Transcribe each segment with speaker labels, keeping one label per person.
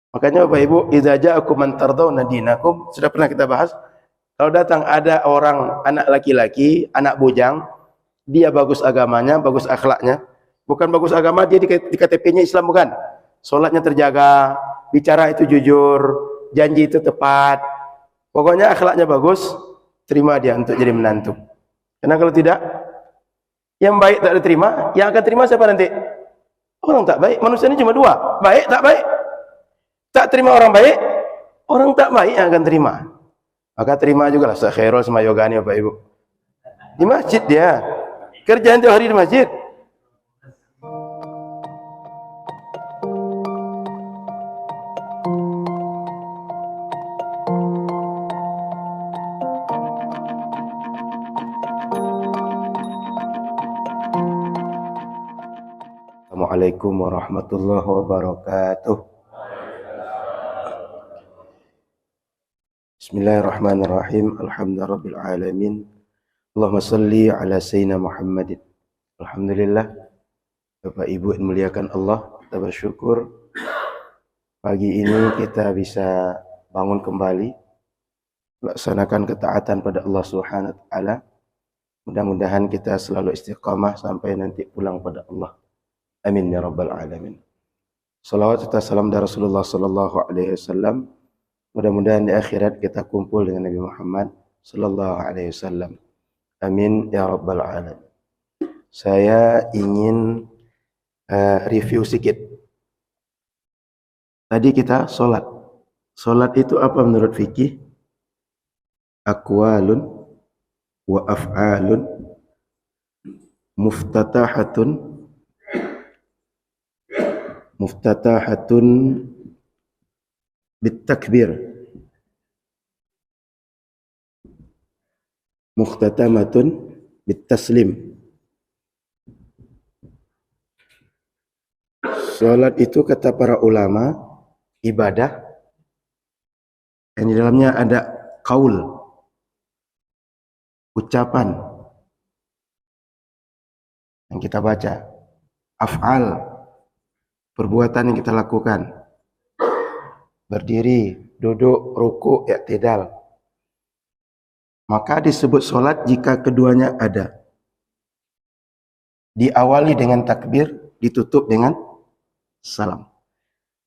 Speaker 1: Makanya Bapak Ibu, idza ja'akum man tardawna dinakum, sudah pernah kita bahas. Kalau datang ada orang anak laki-laki, anak bujang, dia bagus agamanya, bagus akhlaknya. Bukan bagus agama dia di KTP-nya Islam, bukan. Salatnya terjaga, bicara itu jujur, janji itu tepat. Pokoknya akhlaknya bagus, terima dia untuk jadi menantu. Karena kalau tidak, yang baik tak diterima, yang akan terima siapa nanti? Orang tak baik. Manusia ini cuma dua, baik tak baik. Tak terima orang baik, orang tak baik yang akan terima. Maka terima juga lah Ustaz Khairul sama Yogani Bapak Ibu. Di masjid dia, kerjaan tiap hari di masjid. Assalamualaikum warahmatullahi wabarakatuh. Bismillahirrahmanirrahim. Alhamdulillahirabbil alamin. Allahumma shalli ala sayyidina Muhammadin. Alhamdulillah. Bapak Ibu yang muliakan Allah, kita bersyukur pagi ini kita bisa bangun kembali, laksanakan ketaatan pada Allah Subhanahu wa taala. Mudah-mudahan kita selalu istiqamah sampai nanti pulang pada Allah. Amin ya rabbal alamin. Salawat serta salam dari Rasulullah sallallahu alaihi wasallam. Mudah-mudahan di akhirat kita kumpul dengan Nabi Muhammad sallallahu alaihi wasallam. Amin ya rabbal alamin. Saya ingin review sedikit. Tadi kita sholat. Sholat itu apa menurut fikih? Aqwalun wa af'alun muftatahatun bitakbir, mukhtatamatun bitaslim. Salat itu kata para ulama ibadah yang di dalamnya ada qaul, ucapan yang kita baca, af'al, perbuatan yang kita lakukan, berdiri, duduk, ruku, i'tidal. Maka disebut solat jika keduanya ada. Diawali dengan takbir, ditutup dengan salam.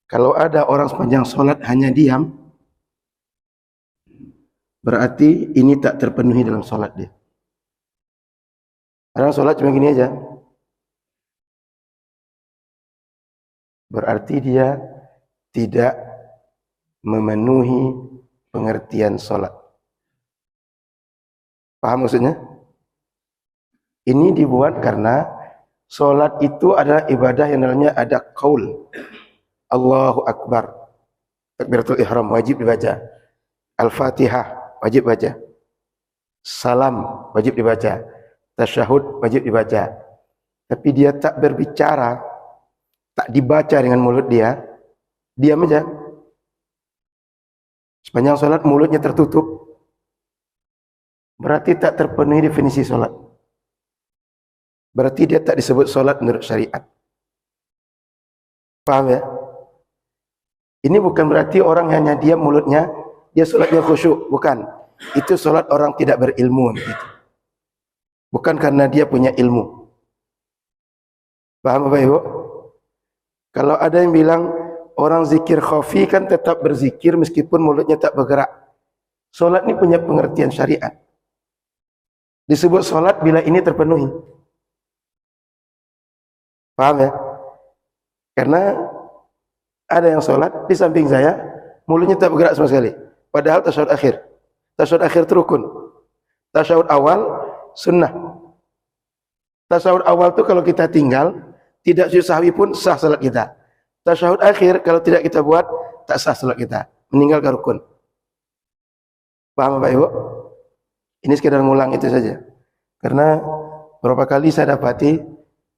Speaker 1: Kalau ada orang sepanjang solat hanya diam, berarti ini tak terpenuhi dalam solat dia. Orang solat cuma gini aja, berarti dia tidak memenuhi pengertian solat. Paham maksudnya? Ini dibuat karena solat itu adalah ibadah yang dalamnya ada qaul. Allahu Akbar, takbiratul ihram wajib dibaca. Al-Fatihah wajib baca. Salam wajib dibaca. Tasyahud wajib dibaca. Tapi dia tak berbicara, tak dibaca dengan mulut dia, diam aja. Sepanjang solat mulutnya tertutup, berarti tak terpenuhi definisi solat. Berarti dia tak disebut solat menurut syariat. Paham ya? Ini bukan berarti orang hanya diam mulutnya, dia solatnya khusyuk. Bukan. Itu solat orang tidak berilmu. Gitu. Bukan karena dia punya ilmu. Paham Bapak Ibu? Kalau ada yang bilang orang zikir khafi kan tetap berzikir meskipun mulutnya tak bergerak. Solat ini punya pengertian syariat. Disebut solat bila ini terpenuhi. Paham ya? Karena ada yang solat di samping saya, mulutnya tak bergerak sama sekali. Padahal tasyahud akhir. Tasyahud akhir itu rukun. Tasyahud awal sunnah. Tasyahud awal itu kalau kita tinggal, tidak sujud sahwi pun sah salat kita. Tasyahud akhir kalau tidak kita buat, tak sah salat kita. Meninggalkan rukun. Paham Bapak Ibu? Ini sekedar ngulang itu saja. Karena beberapa kali saya dapati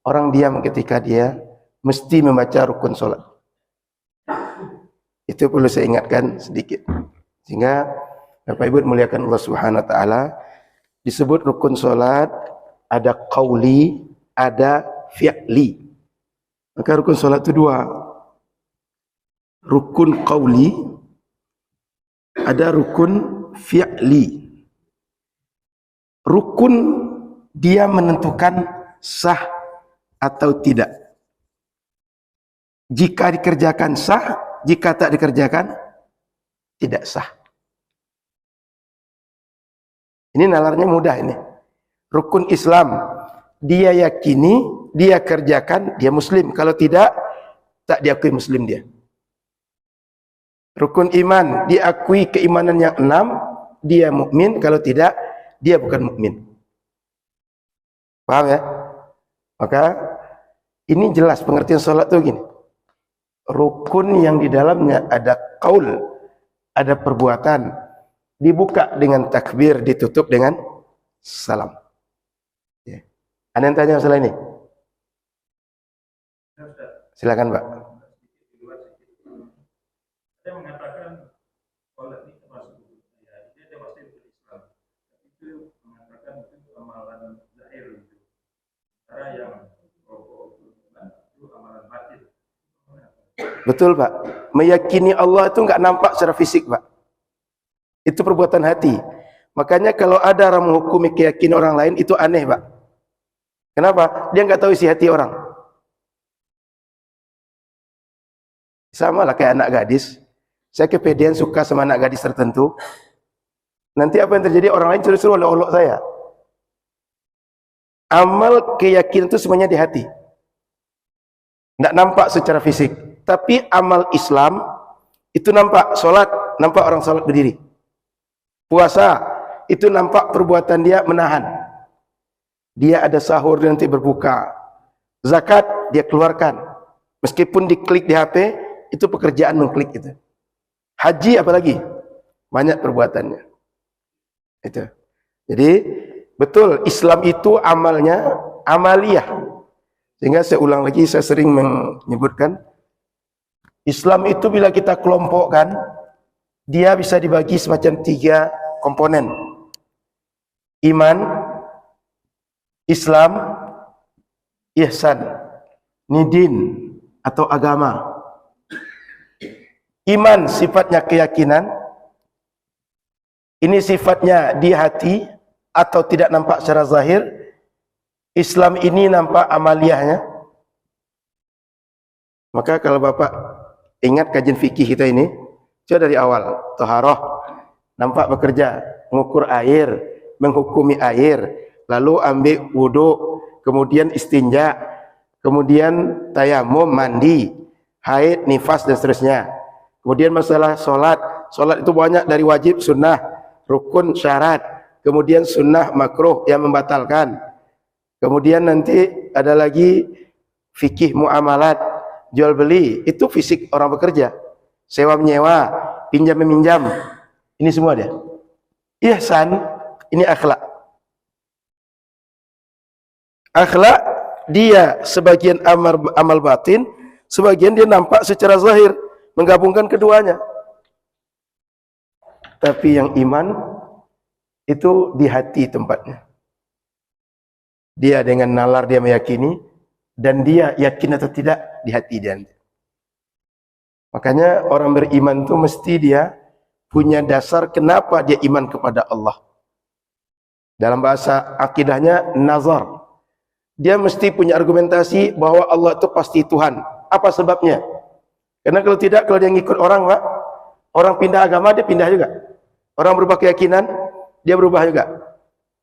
Speaker 1: orang diam ketika dia mesti membaca rukun solat. Itu perlu saya ingatkan sedikit. Sehingga Bapak Ibu muliakan Allah Subhanahu wa taala, disebut rukun solat ada qauli, ada fi'li. Maka rukun solat itu dua. rukun qauli, ada rukun fi'li. Rukun dia menentukan sah atau tidak. Jika dikerjakan sah, jika tak dikerjakan tidak sah. Ini nalarnya mudah ini. Rukun Islam, dia yakini, dia kerjakan, dia muslim. Kalau tidak, tak diakui muslim dia. Rukun iman, diakui keimanan yang 6, dia mukmin. Kalau tidak, dia bukan mukmin. Paham ya? Maka ini jelas pengertian salat itu gini. Rukun yang di dalamnya ada qaul, ada perbuatan, dibuka dengan takbir, ditutup dengan salam. Ya. Ada yang tanya masalah ini? Silakan, Pak.
Speaker 2: Saya mengatakan salat ini termasuk ya, dia termasuk Islam. Itu mengatakan itu amalan zahir itu. Cara yang rokok itu amalan batin.
Speaker 1: Betul, Pak. Meyakini Allah itu enggak nampak secara fisik, Pak. Itu perbuatan hati. Makanya kalau ada orang menghukumi keyakinan orang lain, itu aneh, Pak. Kenapa? Dia enggak tahu isi hati orang. Sama lah kayak anak gadis. Saya kepedean suka sama anak gadis tertentu. Nanti apa yang terjadi? Orang lain suruh olok-olok saya. Amal keyakinan itu semuanya di hati. Tidak nampak secara fisik. Tapi amal Islam itu nampak. Solat, nampak orang solat berdiri. Puasa, itu nampak perbuatan dia menahan. Dia ada sahur, dia nanti berbuka. Zakat, dia keluarkan. Meskipun diklik di HP, itu pekerjaan mengklik itu. Haji apalagi? Banyak perbuatannya. Itu. Jadi, betul, Islam itu amalnya amaliyah. Sehingga saya ulang lagi, saya sering menyebutkan, Islam itu bila kita kelompokkan, dia bisa dibagi semacam 3 komponen. Iman, Islam, ihsan. Ini din atau agama. Iman sifatnya keyakinan. Ini sifatnya di hati atau tidak nampak secara zahir. Islam ini nampak amaliyahnya. Maka kalau Bapak ingat kajian fikih kita ini, coba dari awal, taharah, nampak bekerja, mengukur air, menghukumi air, lalu ambil wudu, kemudian istinja, kemudian tayamum, mandi, haid, nifas dan seterusnya. Kemudian masalah solat, solat itu banyak dari wajib, sunnah, rukun, syarat, kemudian sunnah, makruh yang membatalkan. Kemudian nanti ada lagi fikih muamalat, jual beli, itu fisik orang bekerja, sewa menyewa, pinjam meminjam, ini semua dia. Ihsan, ini akhlak. Akhlak dia sebagian amal batin, sebagian dia nampak secara zahir, menggabungkan keduanya. Tapi yang iman itu di hati tempatnya. Dia dengan nalar dia meyakini, dan dia yakin atau tidak di hati dia. Makanya orang beriman itu mesti dia punya dasar kenapa dia iman kepada Allah. Dalam bahasa akidahnya nazar. Dia mesti punya argumentasi bahwa Allah itu pasti Tuhan. Apa sebabnya? Karena kalau tidak, kalau dia ngikut orang, Pak, orang pindah agama, dia pindah juga. Orang berubah keyakinan, dia berubah juga.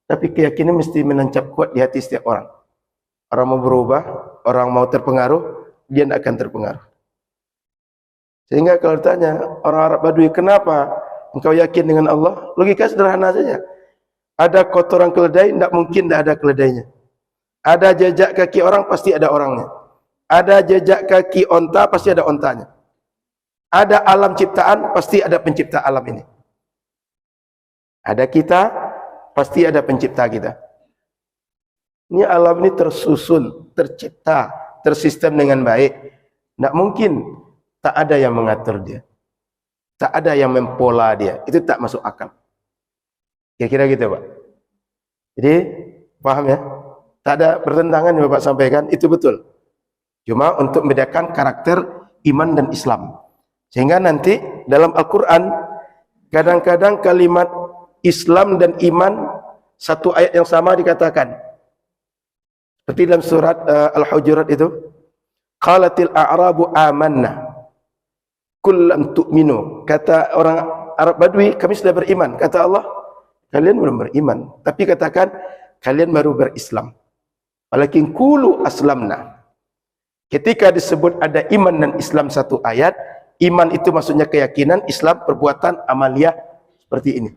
Speaker 1: Tapi keyakinan mesti menancap kuat di hati setiap orang. Orang mau berubah, orang mau terpengaruh, dia tidak akan terpengaruh. Sehingga kalau ditanya orang Arab Badui, kenapa engkau yakin dengan Allah? Logika sederhana saja. Ada kotoran keledai, tidak mungkin tidak ada keledainya. Ada jejak kaki orang, pasti ada orangnya. Ada jejak kaki onta, pasti ada ontanya. Ada alam ciptaan, pasti ada pencipta alam ini. Ada kita, pasti ada pencipta kita. Ini alam ini tersusun, tercipta, tersistem dengan baik. Tidak mungkin tak ada yang mengatur dia. Tak ada yang mempola dia. Itu tak masuk akal. Kira-kira gitu, Pak. Jadi, paham ya? Tak ada pertentangan yang Bapak sampaikan, itu betul. Cuma untuk membedakan karakter iman dan Islam. Sehingga nanti dalam Al-Quran kadang-kadang kalimat Islam dan iman satu ayat yang sama dikatakan. Seperti dalam surat Al-Hujurat itu, qalatil a'rabu amanna qul lam tu'minu. Kata orang Arab Badui, kami sudah beriman. Kata Allah, kalian belum beriman, tapi katakan kalian baru berislam. Walakin qulu aslamna. Ketika disebut ada iman dan Islam satu ayat, iman itu maksudnya keyakinan, Islam perbuatan amaliyah seperti ini.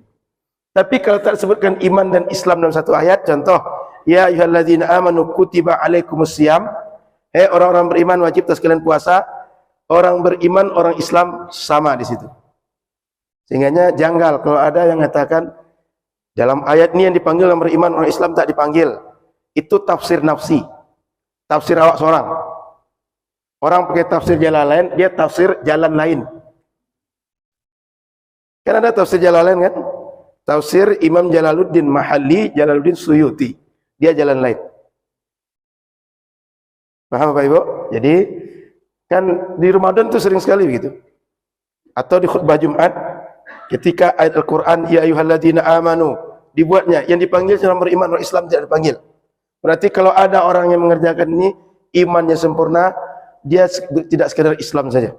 Speaker 1: Tapi kalau tak disebutkan iman dan Islam dalam satu ayat, contoh, ya ayyuhalladzina amanu kutiba alaikumusiyam, orang-orang beriman wajib atas kalian puasa. Orang beriman, orang Islam sama di situ. Sehingganya janggal kalau ada yang mengatakan dalam ayat ini yang dipanggil orang beriman, orang Islam tak dipanggil. Itu tafsir nafsi, tafsir awak seorang. Orang pakai tafsir jalan lain, dia tafsir jalan lain. Kan ada tafsir jalan lain kan? Tafsir Imam Jalaluddin Mahalli, Jalaluddin Suyuti. Dia jalan lain. Paham Bapak Ibu? Jadi kan di Ramadan itu sering sekali begitu. Atau di khutbah Jumat ketika ayat Al-Qur'an ya ayyuhalladzina amanu dibuatnya, yang dipanggil orang beriman, orang Islam tidak dipanggil. Berarti kalau ada orang yang mengerjakan ini imannya sempurna, dia tidak sekadar Islam saja.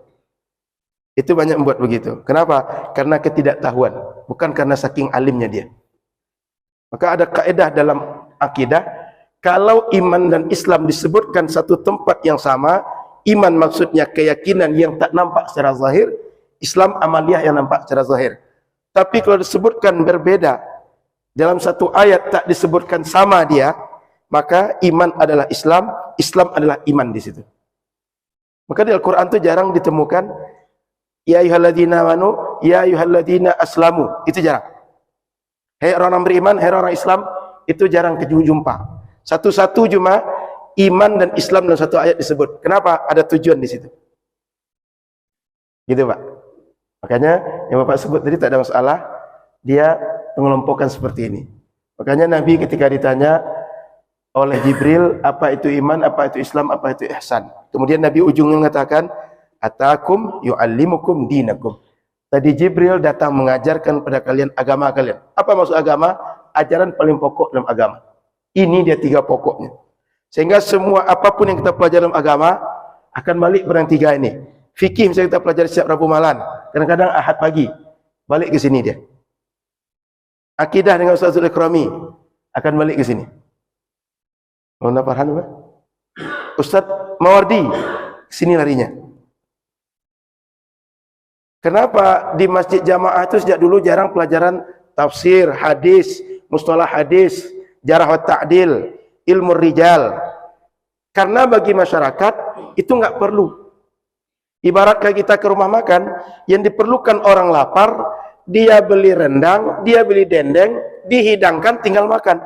Speaker 1: Itu banyak membuat begitu. Kenapa? Karena ketidaktahuan, bukan karena saking alimnya dia. Maka ada kaidah dalam akidah, kalau iman dan Islam disebutkan satu tempat yang sama, iman maksudnya keyakinan yang tak nampak secara zahir, Islam amaliyah yang nampak secara zahir. Tapi kalau disebutkan berbeda, dalam satu ayat tak disebutkan sama dia, maka iman adalah Islam, Islam adalah iman di situ. Maka di Al-Quran itu jarang ditemukan ya ayyuhalladzina amanu, ya ayyuhalladzina aslamu. Itu jarang. Hei orang beriman, hei orang Islam, itu jarang jumpa. Satu-satu cuma iman dan Islam dalam satu ayat disebut. Kenapa? Ada tujuan di situ. Gitu Pak. Makanya yang Bapak sebut tadi tak ada masalah. Dia mengelompokkan seperti ini. Makanya Nabi ketika ditanya oleh Jibril, apa itu iman, apa itu Islam, apa itu ihsan. Kemudian Nabi ujungnya mengatakan, atakum yu'allimukum dinakum. Tadi Jibril datang mengajarkan pada kalian agama kalian. Apa maksud agama? Ajaran paling pokok dalam agama. Ini dia tiga pokoknya. Sehingga semua apapun yang kita pelajari dalam agama akan balik pada yang tiga ini. Fikih misalnya kita pelajari setiap Rabu malam, kadang-kadang Ahad pagi, balik ke sini dia. Akidah dengan Ustaz Ikrami akan balik ke sini. Mana Farhan apa? Ustaz Mawardi sini larinya. Kenapa di masjid jamaah itu sejak dulu jarang pelajaran tafsir, hadis, mustalah hadis, jarah wa ta'dil, ilmu rijal? Karena bagi masyarakat itu enggak perlu. Ibarat kayak kita ke rumah makan, yang diperlukan orang lapar, dia beli rendang, dia beli dendeng, dihidangkan tinggal makan.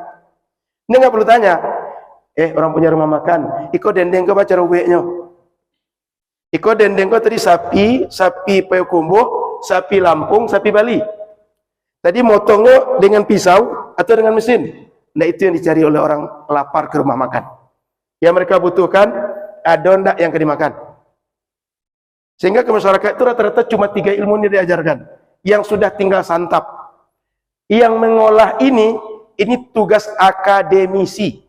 Speaker 1: Ini enggak perlu tanya. Orang punya rumah makan, iko dendeng ko baca ruweknya. Iko dendeng ko tadi sapi Payakumbuh, sapi Lampung, sapi Bali. Tadi motongnya dengan pisau atau dengan mesin. Nah itu yang dicari oleh orang lapar ke rumah makan. Yang mereka butuhkan ada ndak yang dimakan. Sehingga ke masyarakat itu rata-rata cuma 3 ilmu ini diajarkan. Yang sudah tinggal santap. Yang mengolah ini tugas akademisi.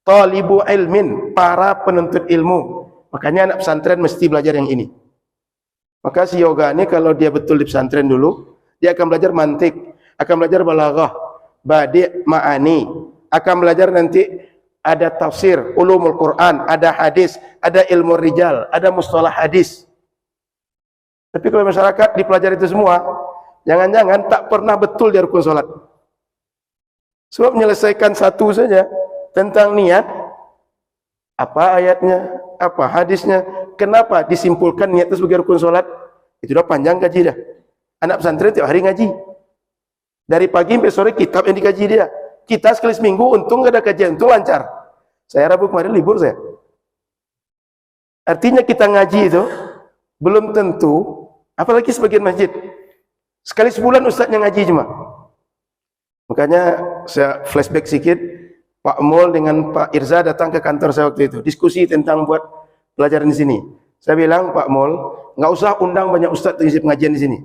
Speaker 1: Talibu ilmin, para penuntut ilmu. Makanya anak pesantren mesti belajar yang ini. Maka si yoga ini kalau dia betul di pesantren dulu, dia akan belajar mantik, akan belajar balaghah, badi' ma'ani, akan belajar nanti ada tafsir, ulumul Quran, ada hadis, ada ilmu rijal, ada mustalah hadis. Tapi kalau masyarakat dipelajari itu semua, jangan-jangan tak pernah betul dia rukun salat. Sebab menyelesaikan satu saja tentang niat, apa ayatnya, apa hadisnya, kenapa disimpulkan niat itu sebagai rukun salat? Itu dah panjang gaji dah. Anak pesantren tiap hari ngaji. Dari pagi sampai sore kitab yang dikaji dia. Kita sekali seminggu untung gak ada kajian, untung lancar. Saya Rabu kemarin libur saya. Artinya kita ngaji itu belum tentu, apalagi sebagian masjid. Sekali sebulan ustaznya ngaji cuma. Makanya saya flashback sedikit. Pak Mul dengan Pak Irza datang ke kantor saya waktu itu, diskusi tentang buat pelajaran di sini. Saya bilang, Pak Mul, nggak usah undang banyak ustaz untuk ngisi pengajian di sini.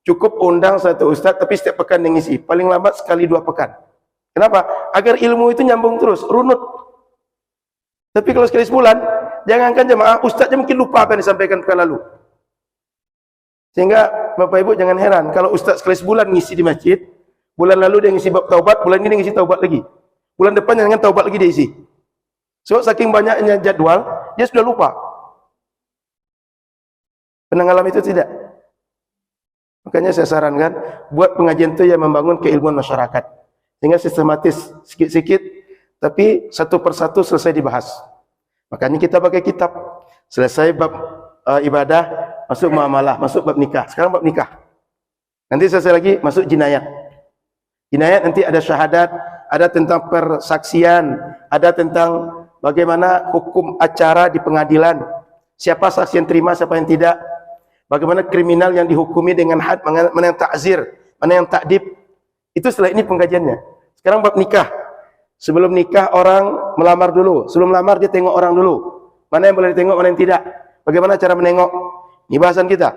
Speaker 1: Cukup undang satu ustaz, tapi setiap pekan yang ngisi. Paling lambat sekali 2 pekan. Kenapa? Agar ilmu itu nyambung terus, runut. Tapi kalau sekali sebulan, jangankan jemaah, ustaznya mungkin lupa apa yang disampaikan pekan lalu. Sehingga Bapak Ibu jangan heran, kalau ustaz sekali sebulan ngisi di masjid, bulan lalu dia ngisi bab taubat, bulan ini dia ngisi taubat lagi. Bulan depan jangan taubat lagi dia isi. So, saking banyaknya jadwal, dia sudah lupa. Pernah ngalami itu tidak? Makanya saya sarankan, buat pengajian itu yang membangun keilmuan masyarakat. Sehingga sistematis, sikit-sikit, tapi satu persatu selesai dibahas. Makanya kita pakai kitab. Selesai bab ibadah, masuk muamalah, masuk bab nikah. Sekarang bab nikah. Nanti selesai lagi, masuk jinayat. Jinayat nanti ada syahadat, ada tentang persaksian, ada tentang bagaimana hukum acara di pengadilan. Siapa saksi yang terima, siapa yang tidak. Bagaimana kriminal yang dihukumi dengan had, mana yang takzir, mana yang takdib. Itu setelah ini pengkajiannya. Sekarang bab nikah. Sebelum nikah orang melamar dulu. Sebelum melamar dia tengok orang dulu. Mana yang boleh ditengok, mana yang tidak. Bagaimana cara menengok. Ini bahasan kita.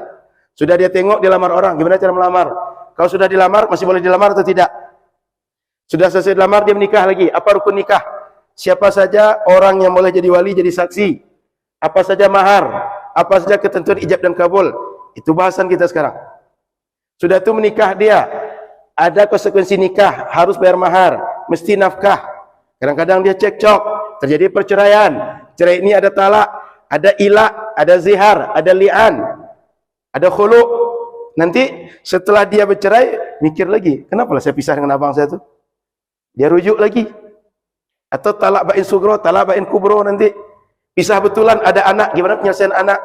Speaker 1: Sudah dia tengok, dia lamar orang. Gimana cara melamar. Kalau sudah dilamar, masih boleh dilamar atau tidak. Sudah selesai dilamar, dia menikah lagi. Apa rukun nikah. Siapa saja orang yang boleh jadi wali, jadi saksi. Apa saja mahar. Apa saja ketentuan ijab dan kabul. Itu bahasan kita sekarang. Sudah itu menikah dia. Ada konsekuensi nikah. Harus bayar mahar. Mesti nafkah. Kadang-kadang dia cekcok. Terjadi perceraian. Cerai ini ada talak. Ada ilah. Ada zihar. Ada li'an. Ada khulu'. Nanti setelah dia bercerai, mikir lagi. Kenapa lah saya pisah dengan abang saya tu? Dia rujuk lagi. Atau talak bain sugro, talak bain kubro nanti. Pisah betulan, ada anak, gimana penyelesaian anak?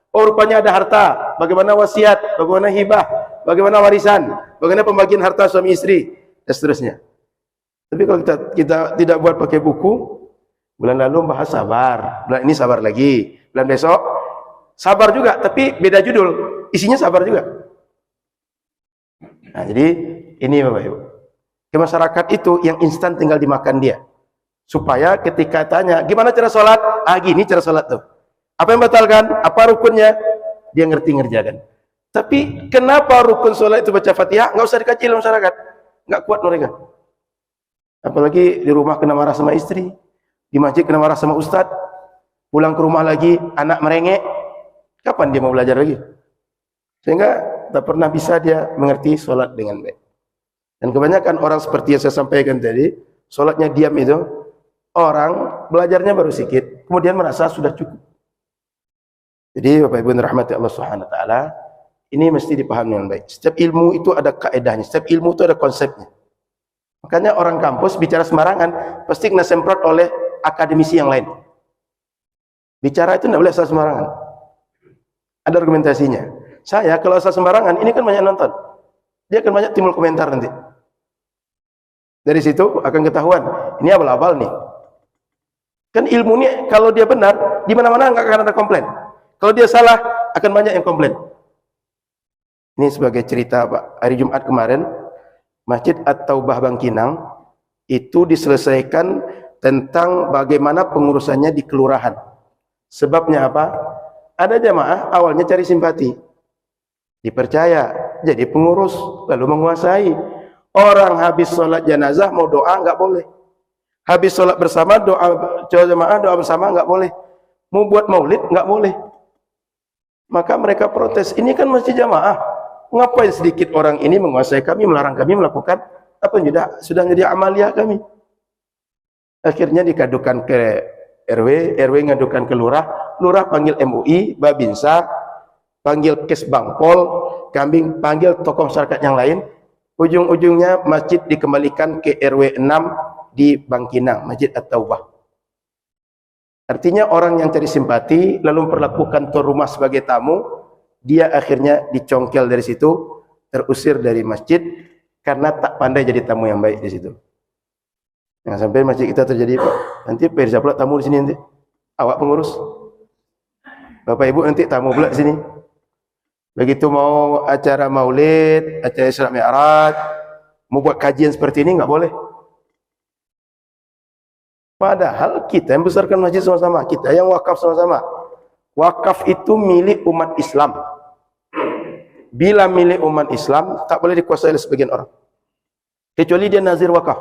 Speaker 1: Oh, rupanya ada harta, bagaimana wasiat, bagaimana hibah, bagaimana warisan, bagaimana pembagian harta suami istri, dan seterusnya. Tapi kalau kita tidak buat pakai buku, bulan lalu bahas sabar, bulan ini sabar lagi, bulan besok sabar juga, tapi beda judul, isinya sabar juga. Nah, jadi ini Bapak Ibu. Ke masyarakat itu yang instan tinggal dimakan dia. Supaya ketika tanya, gimana cara sholat? Ah, gini cara sholat tuh. Apa yang batalkan? Apa rukunnya? Dia ngerti ngerjakan. Tapi kenapa rukun sholat itu baca Fatihah? Nggak usah dikaji oleh masyarakat. Nggak kuat mereka. Apalagi di rumah kena marah sama istri, di masjid kena marah sama ustadz, pulang ke rumah lagi anak merengek. Kapan dia mau belajar lagi? Sehingga tak pernah bisa dia mengerti sholat dengan baik. Dan kebanyakan orang seperti yang saya sampaikan tadi, sholatnya diam itu, orang belajarnya baru sedikit, kemudian merasa sudah cukup. Jadi Bapak Ibu rahmati Allah Subhanahu wa taala, ini mesti dipahami dengan baik. Setiap ilmu itu ada kaedahnya, setiap ilmu itu ada konsepnya. Makanya orang kampus bicara sembarangan pasti kena semprot oleh akademisi yang lain. Bicara itu tidak boleh asal sembarangan. Ada argumentasinya. Saya kalau asal sembarangan, ini kan banyak nonton. Dia akan banyak timbul komentar nanti. Dari situ akan ketahuan, ini abal-abal nih. Kan ilmu ini kalau dia benar, di mana-mana enggak akan ada komplain. Kalau dia salah, akan banyak yang komplain. Ini sebagai cerita Pak, hari Jumat kemarin, Masjid At-Taubah Bangkinang itu diselesaikan tentang bagaimana pengurusannya di kelurahan. Sebabnya apa? Ada jamaah awalnya cari simpati. Dipercaya, jadi pengurus, lalu menguasai. Orang habis sholat jenazah mau doa, enggak boleh. Habis sholat bersama, doa jamaah, doa bersama, enggak boleh. Mau buat maulid, enggak boleh. Maka mereka protes, ini kan masjid jamaah. Ngapain sedikit orang ini menguasai kami, melarang kami melakukan apa yang sudah menjadi amalia kami. Akhirnya dikadukan ke RW, RW ngadukan ke lurah, lurah panggil MUI, Babinsa, panggil Kes Bangpol, kambing panggil tokoh masyarakat yang lain. Ujung-ujungnya masjid dikembalikan ke RW 6 di Bangkinang, Masjid At-Taubah. Artinya orang yang cari simpati lalu memperlakukan tuan rumah sebagai tamu, dia akhirnya dicongkel dari situ, terusir dari masjid karena tak pandai jadi tamu yang baik di situ. Jangan sampai masjid kita terjadi, Pak. Nanti Perza pula tamu di sini nanti. Awak pengurus. Bapak Ibu nanti tamu pula di sini. Begitu mau acara maulid, acara Isra Mi'raj, mau buat kajian seperti ini enggak boleh. Padahal kita yang besarkan masjid sama-sama, kita yang wakaf sama-sama. Wakaf itu milik umat Islam. Bila milik umat Islam, tak boleh dikuasai oleh sebagian orang. Kecuali dia nazir wakaf.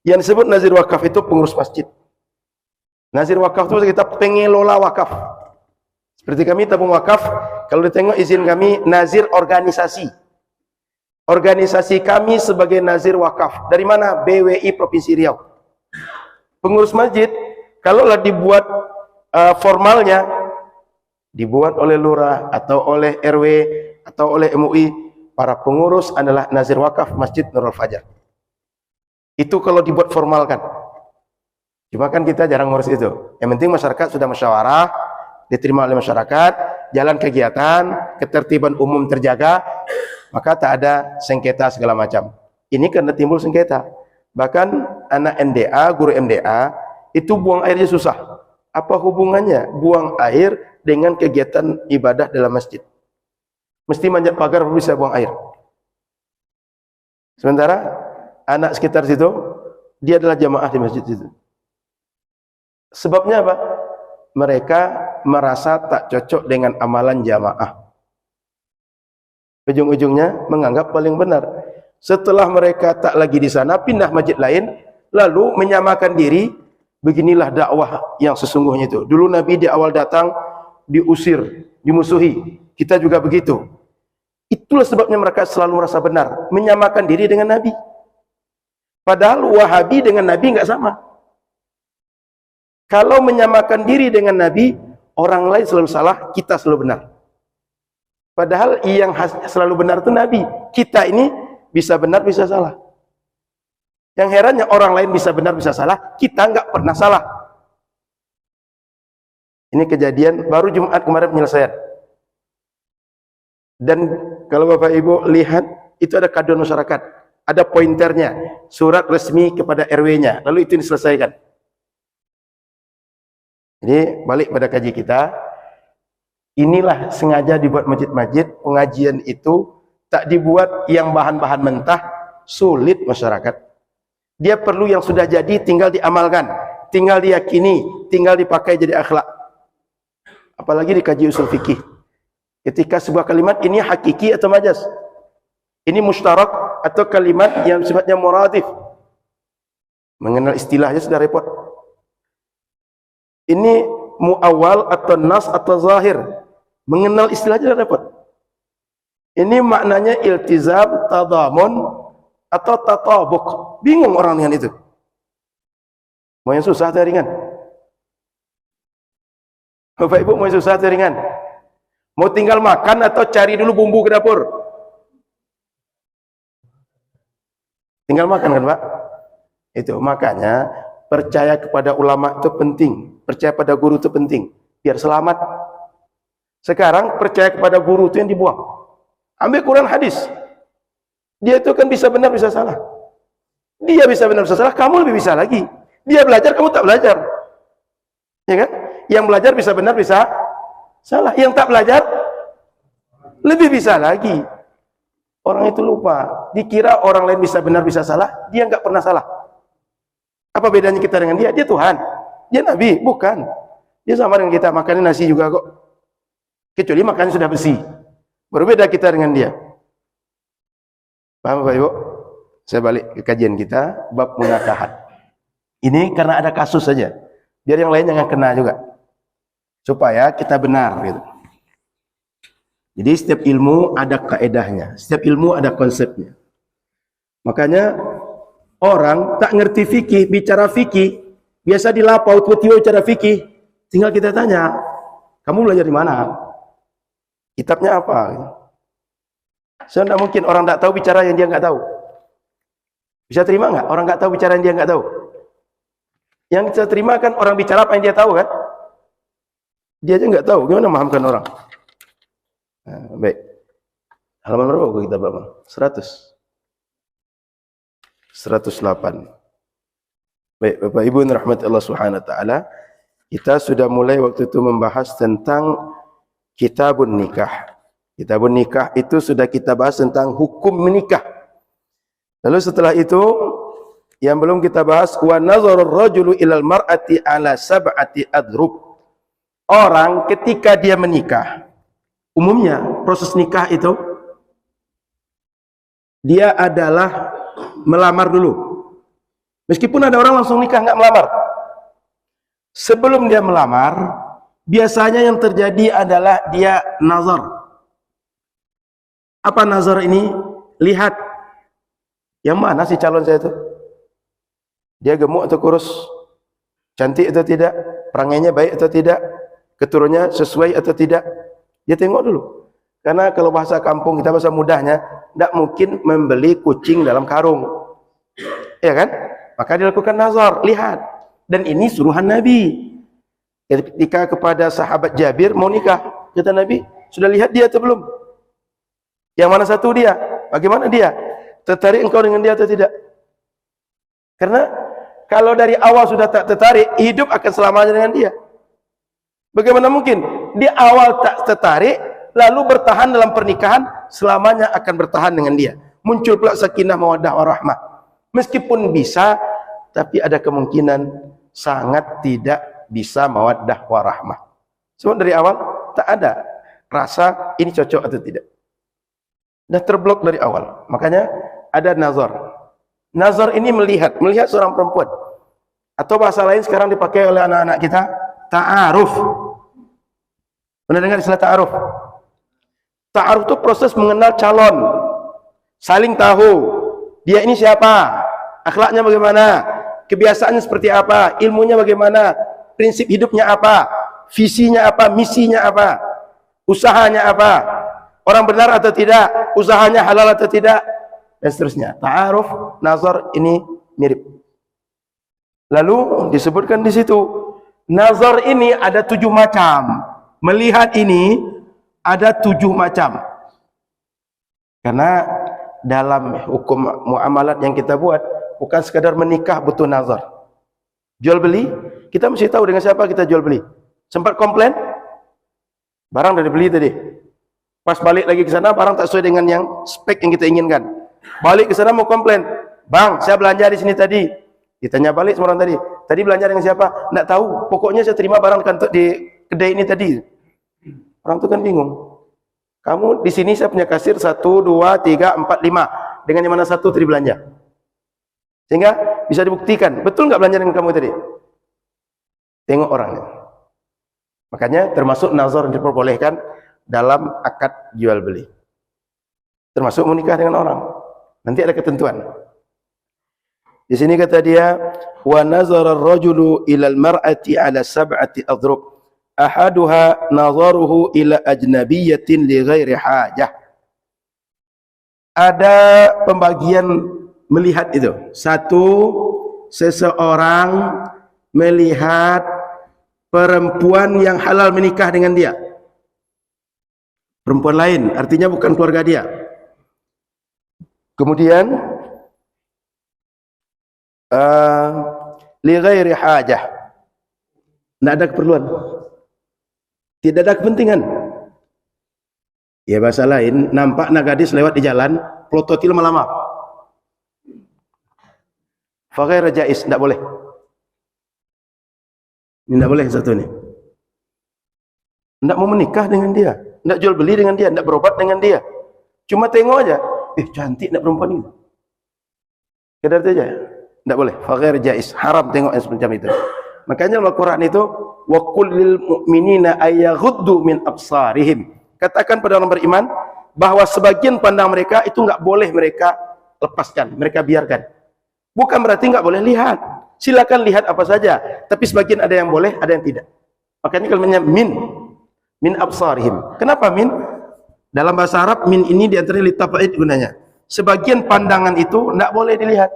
Speaker 1: Yang disebut nazir wakaf itu pengurus masjid. Nazir wakaf itu kita pengelola wakaf. Seperti kami tabung wakaf, kalau ditengok izin kami nazir organisasi. Organisasi kami sebagai nazir wakaf. Dari mana? BWI Provinsi Riau. Pengurus masjid, kalaulah dibuat formalnya, dibuat oleh lurah atau oleh RW atau oleh MUI, para pengurus adalah nazir wakaf Masjid Nurul Fajar. Itu kalau dibuat formalkan. Cuma kan kita jarang ngurus itu. Yang penting masyarakat sudah musyawarah, diterima oleh masyarakat, jalan kegiatan, ketertiban umum terjaga, maka tak ada sengketa segala macam. Ini karena timbul sengketa. Bahkan anak MDA, guru MDA, itu buang airnya susah. Apa hubungannya buang air dengan kegiatan ibadah dalam masjid? Mesti manjat pagar baru bisa buang air. Sementara anak sekitar situ, dia adalah jamaah di masjid itu. Sebabnya apa? Mereka merasa tak cocok dengan amalan jamaah. Ujung-ujungnya menganggap paling benar. Setelah mereka tak lagi di sana, pindah masjid lain, lalu menyamakan diri. Beginilah dakwah yang sesungguhnya itu. Dulu Nabi di awal datang diusir, dimusuhi. Kita juga begitu. Itulah sebabnya mereka selalu merasa benar, menyamakan diri dengan Nabi. Padahal Wahabi dengan Nabi enggak sama. Kalau menyamakan diri dengan Nabi, orang lain selalu salah, kita selalu benar. Padahal yang selalu benar itu Nabi. Kita ini bisa benar, bisa salah. Yang herannya orang lain bisa benar, bisa salah, kita enggak pernah salah. Ini kejadian baru Jumat kemarin penyelesaian. Dan kalau Bapak Ibu lihat, itu ada kaduan masyarakat, ada pointernya, surat resmi kepada RW-nya, lalu itu diselesaikan. Jadi balik pada kaji kita, inilah sengaja dibuat masjid-masjid, pengajian itu tak dibuat yang bahan-bahan mentah, sulit masyarakat. Dia perlu yang sudah jadi, tinggal diamalkan, tinggal diyakini, tinggal dipakai jadi akhlak. Apalagi dikaji usul fikih. Ketika sebuah kalimat ini hakiki atau majaz, ini mustarak atau kalimat yang sifatnya muradif, mengenal istilahnya sudah repot. Ini muawwal atau nas atau zahir, mengenal istilahnya sudah repot. Ini maknanya iltizam, tadamun atau tatabuk. Bingung orang dengan itu. Mau yang susah atau ringan? Bapak Ibu mau yang susah atau ringan? Mau tinggal makan atau cari dulu bumbu ke dapur? Tinggal makan kan Pak? Itu makanya percaya kepada ulama itu penting, percaya pada guru itu penting, biar selamat. Sekarang percaya kepada guru itu yang dibuang. Ambil Quran hadis, dia itu kan bisa benar bisa salah. Dia bisa benar bisa salah, kamu lebih bisa lagi. Dia belajar, kamu tak belajar, ya kan? Yang belajar bisa benar bisa salah, yang tak belajar lebih bisa lagi. Orang itu lupa, dikira orang lain bisa benar bisa salah, dia enggak pernah salah. Apa bedanya kita dengan dia? Dia Tuhan, dia Nabi, bukan. Dia sama dengan kita, makannya nasi juga kok. Kecuali makannya sudah besi. Berbeda kita dengan dia. Paham Bapak Ibu? Saya balik ke kajian kita, bab munakahat. Ini karena ada kasus saja, biar yang lain jangan kena juga, supaya kita benar gitu. Jadi setiap ilmu ada kaedahnya, setiap ilmu ada konsepnya. Makanya orang tak ngerti fikih, bicara fikih, biasa dilapau tiba-tiba bicara fikih, tinggal kita tanya, kamu belajar di mana? Kitabnya apa? So, tidak mungkin orang tak tahu bicara yang dia nggak tahu. Bisa terima nggak? Orang nggak tahu bicara yang dia nggak tahu. Yang bisa terima kan orang bicara apa yang dia tahu kan? Dia aja nggak tahu, gimana memahamkan orang? Nah, baik. Halaman berapa kita Bapak? 108. Baik, Bapak Ibu yang rahmat Allah Subhanahu wa taala, kita sudah mulai waktu itu membahas tentang kitabun nikah. Kitabun nikah itu sudah kita bahas tentang hukum menikah. Lalu setelah itu yang belum kita bahas, wa nazarur rajulu ilal mar'ati ala sab'ati adrub. orang ketika dia menikah, umumnya proses nikah itu dia adalah melamar dulu. Meskipun ada orang langsung nikah nggak melamar. Sebelum dia melamar, biasanya yang terjadi adalah dia nazar. Apa nazar ini? Lihat, yang mana sih calon saya itu? Dia gemuk atau kurus? Cantik atau tidak? Perangainya baik atau tidak? Keturunannya sesuai atau tidak? Dia tengok dulu. Karena kalau bahasa kampung kita, bahasa mudahnya, tidak mungkin membeli kucing dalam karung. Ya kan? Maka dilakukan nazar, lihat. Dan ini suruhan Nabi. Ketika kepada sahabat Jabir mau nikah, kata Nabi, sudah lihat dia atau belum? Yang mana satu dia? Bagaimana dia? Tertarik engkau dengan dia atau tidak? Karena kalau dari awal sudah tak tertarik, hidup akan selamanya dengan dia. Bagaimana mungkin? Di awal tak tertarik, lalu bertahan dalam pernikahan, selamanya akan bertahan dengan dia. Muncul pula sakinah mawaddah warahmah. Meskipun bisa, tapi ada kemungkinan sangat tidak bisa mawaddah warahmah. Sebab dari awal tak ada rasa ini cocok atau tidak. Dah terblok dari awal. Makanya ada nazar. Nazar ini melihat seorang perempuan. Atau bahasa lain sekarang dipakai oleh anak-anak kita, ta'aruf. Pernah dengar istilah ta'aruf? Ta'aruf itu proses mengenal calon. Saling tahu dia ini siapa, akhlaknya bagaimana, kebiasaannya seperti apa, ilmunya bagaimana, prinsip hidupnya apa, visinya apa, misinya apa, usahanya apa, orang benar atau tidak, usahanya halal atau tidak, dan seterusnya. Ta'aruf, nazar ini mirip. Lalu disebutkan di situ, nazar ini ada 7 macam. Melihat ini ada 7 macam. Karena dalam hukum muamalat yang kita buat, bukan sekadar menikah butuh nazar. Jual beli, kita mesti tahu dengan siapa kita jual beli. Sempat komplain, barang dah dibeli tadi. Pas balik lagi ke sana, barang tak sesuai dengan yang spek yang kita inginkan. Balik ke sana mau komplain, bang, saya belanja di sini tadi. Ditanya balik sama orang tadi, tadi belanja dengan siapa? Tidak tahu. Pokoknya saya terima barang di kedai ini tadi. Orang itu kan bingung. Kamu di sini saya punya kasir 1, 2, 3, 4, 5. Dengan yang mana satu tadi belanja? Sehingga bisa dibuktikan, betul nggak belanja dengan kamu tadi? Tengok orangnya. Makanya termasuk nazar yang diperbolehkan dalam akad jual beli. Termasuk menikah dengan orang. Nanti ada ketentuan. Di sini kata dia, wa nazara ar-rajulu ila al-mar'ati ala 7 adrub. Ahaduha nazaruhu ila ajnabiyyatin li ghairi hajah. Ada pembagian melihat itu. Satu, seseorang melihat perempuan yang halal menikah dengan dia. Perempuan lain, artinya bukan keluarga dia. Kemudian li ghairi hajah. Tidak ada keperluan. Tidak ada kepentingan. Ya bahasa lain, nampak nak gadis lewat di jalan, pelototi lama-lama. Faghair jais, tidak boleh. Ini tidak boleh satu ini. Tidak mau menikah dengan dia, tidak jual beli dengan dia, tidak berobat dengan dia. Cuma tengok aja, cantik nak perempuan ini. Kedar itu aja, tidak boleh. Faghair jais, haram tengok yang semacam itu. Makanya dalam Al-Quran itu, wa qul lil mu'minina ayaghuddu min absarihim. Katakan pada orang beriman bahwa sebagian pandang mereka itu enggak boleh mereka lepaskan, mereka biarkan. Bukan berarti enggak boleh lihat. Silakan lihat apa saja, tapi sebagian ada yang boleh, ada yang tidak. Makanya kalimatnya min absarihim. Kenapa min? Dalam bahasa Arab min ini di antara litafa'id gunanya. Sebagian pandangan itu enggak boleh dilihat.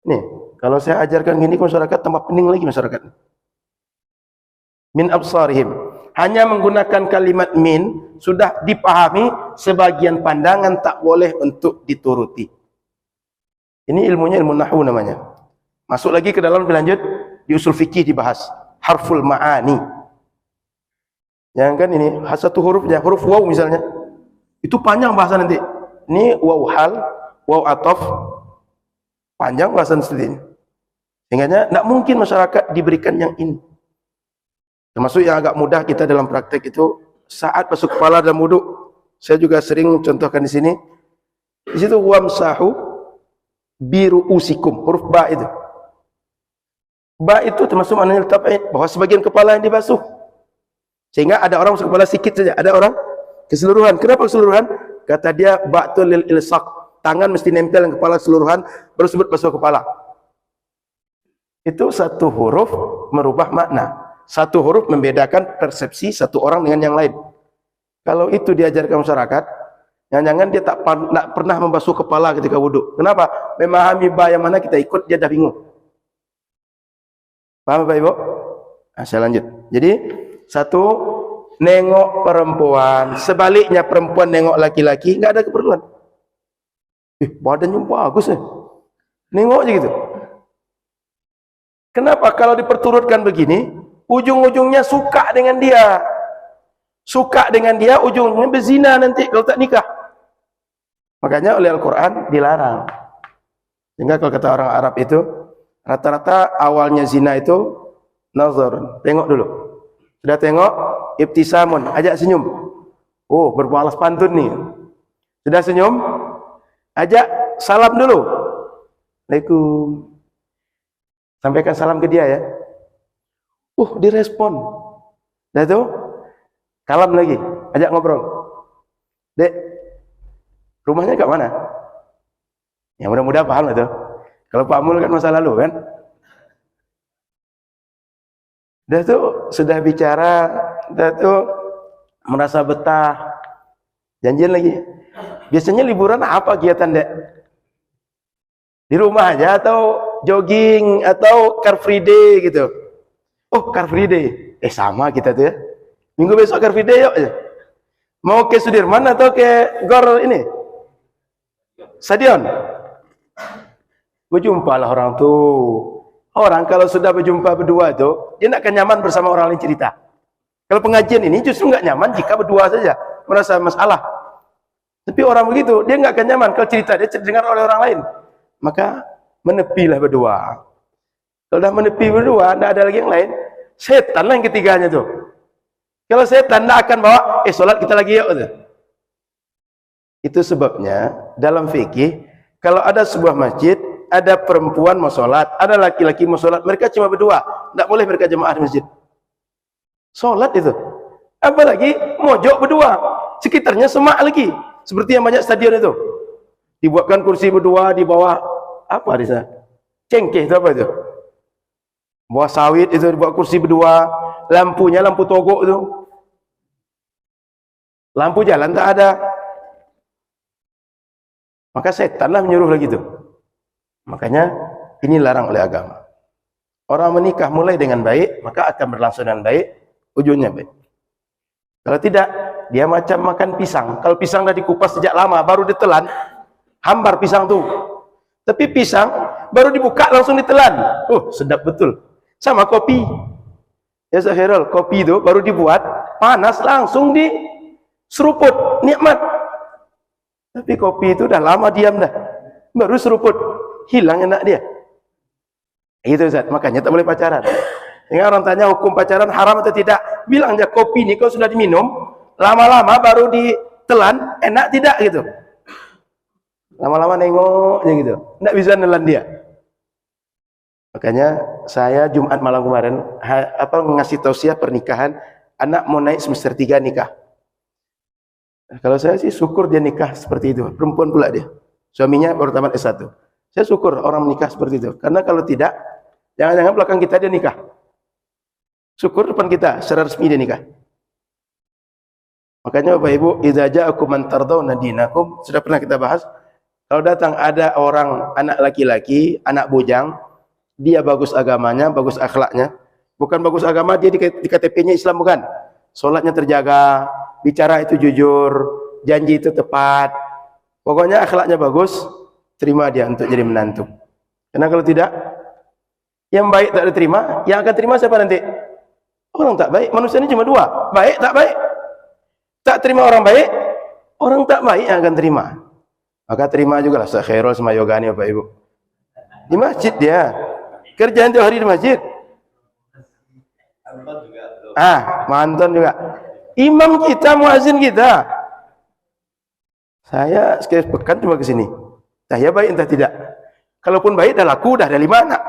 Speaker 1: Nih, kalau saya ajarkan gini ke masyarakat, tambah pening lagi masyarakat. Min absarihim. Hanya menggunakan kalimat min, sudah dipahami sebagian pandangan tak boleh untuk dituruti. Ini ilmunya ilmu nahwu namanya. Masuk lagi ke dalam lebih lanjut, di usul fikih dibahas. Harful ma'ani. Yang kan ini, satu hurufnya, huruf waw misalnya. Itu panjang bahasa nanti. Ini waw hal, waw atof. Panjang bahasa seperti ini. Sehingga tidak mungkin masyarakat diberikan yang ini. Termasuk yang agak mudah kita dalam praktek itu saat basuh kepala dalam wudhu. Saya juga sering contohkan di sini. Di situ wamsahu biruusikum, huruf ba itu. Ba itu termasuk maknanya tabaid, bahwa sebagian kepala yang dibasuh. Sehingga ada orang basuh kepala sikit saja, ada orang keseluruhan. Kenapa keseluruhan? Kata dia ba'tul lil ilsaq, tangan mesti nempel dengan kepala keseluruhan, baru sebut basuh kepala. Itu satu huruf merubah makna. Satu huruf membedakan persepsi satu orang dengan yang lain. Kalau itu diajarkan masyarakat, jangan-jangan dia tak pernah membasuh kepala ketika wudhu. Kenapa? Memahami ba yang mana kita ikut, dia dah bingung. Paham Bapak Ibu? Nah, saya lanjut. Jadi, satu, nengok perempuan. Sebaliknya perempuan nengok laki-laki, enggak ada keperluan. Badannya bagus ya. Nengok aja gitu. Kenapa? Kalau diperturutkan begini, ujung-ujungnya suka dengan dia. Suka dengan dia, ujungnya berzina nanti kalau tak nikah. Makanya oleh Al-Quran dilarang. Sehingga kalau kata orang Arab itu, rata-rata awalnya zina itu nazar, tengok dulu. Sudah tengok, ibtisamun, ajak senyum. Oh, berbalas pantun nih. Sudah senyum, ajak salam dulu. Waalaikumsalam. Sampaikan salam ke dia ya. Direspon. Dah tu, kalam lagi, ajak ngobrol. Dek, rumahnya kat mana? Ya mudah-mudahan paham lah tu. Kalau Pak Mul kan masa lalu kan. Dah tu sudah bicara, dah tu merasa betah. Janjian lagi. Biasanya liburan apa kegiatan dek? Di rumah aja atau jogging atau car free day gitu. Oh, car free day. Sama kita tuh ya. Minggu besok car free day yuk aja. Mau ke Sudirman atau ke Gor ini? Stadion. Berjumpa lah orang tuh. Orang kalau sudah berjumpa berdua itu, dia nak akan nyaman bersama orang lain cerita. Kalau pengajian ini justru nggak nyaman jika berdua saja, merasa masalah. Tapi orang begitu, dia nggak akan nyaman kalau cerita dia terdengar oleh orang lain. Maka menepilah berdua. Kalau dah menepi berdua, tidak ada lagi yang lain. Setan lah yang ketiganya tuh. Kalau setan tidak akan bawa, solat kita lagi yuk. Itu sebabnya dalam fikih, kalau ada sebuah masjid, ada perempuan mau sholat, ada laki-laki mau sholat, mereka cuma berdua, tidak boleh mereka jemaah di masjid. Sholat itu. Apalagi mojok berdua, sekitarnya semak lagi, seperti yang banyak stadion itu. Dibuatkan kursi berdua di bawah apa di sana? Cengkeh itu apa itu? Bawah sawit itu dibuat kursi berdua, lampunya lampu togok itu. Lampu jalan tak ada. Maka setanlah menyuruh lagi itu. Makanya ini larang oleh agama. Orang menikah mulai dengan baik, maka akan berlangsung dengan baik, ujungnya baik. Kalau tidak, dia macam makan pisang. Kalau pisang dah dikupas sejak lama, baru ditelan, hambar pisang tuh. Tapi pisang baru dibuka langsung ditelan. Sedap betul. Sama kopi. Ya Khairul, kopi itu baru dibuat, panas langsung diseruput, nikmat. Tapi kopi itu dah lama diam dah, baru seruput, hilang enak dia. Itu Ustaz, makanya tak boleh pacaran. Sehingga orang tanya hukum pacaran haram atau tidak, bilang aja kopi ini kalau sudah diminum, lama-lama baru ditelan, enak tidak gitu. Lama-lama nengoknya gitu, tidak bisa nelan dia. Makanya saya Jumat malam kemarin ngasih tausiah pernikahan, anak mau naik semester 3 nikah. Kalau saya sih syukur dia nikah seperti itu, perempuan pula dia, suaminya baru tamat S1. Saya syukur orang menikah seperti itu, karena kalau tidak, jangan-jangan belakang kita dia nikah. Syukur depan kita secara resmi dia nikah. Makanya Bapak Ibu, idza ja'akum man tardawna dinakum, sudah pernah kita bahas. Kalau datang ada orang anak laki-laki, anak bujang, dia bagus agamanya, bagus akhlaknya. Bukan bagus agama dia di KTP-nya Islam, bukan. Salatnya terjaga, bicara itu jujur, janji itu tepat. Pokoknya akhlaknya bagus, terima dia untuk jadi menantu. Karena kalau tidak, yang baik tak diterima, yang akan terima siapa nanti? Orang tak baik. Manusia ini cuma dua, baik tak baik. Tak terima orang baik, orang tak baik yang akan terima. Maka terima juga lah Khairul sama Yogani Bapak Ibu. Di masjid dia, kerjaan tiap hari di masjid. mantan juga. Imam kita, muazin kita. Saya sekali pekan cuma ke sini. Saya baik entah tidak. Kalaupun baik dah laku dah dari mana?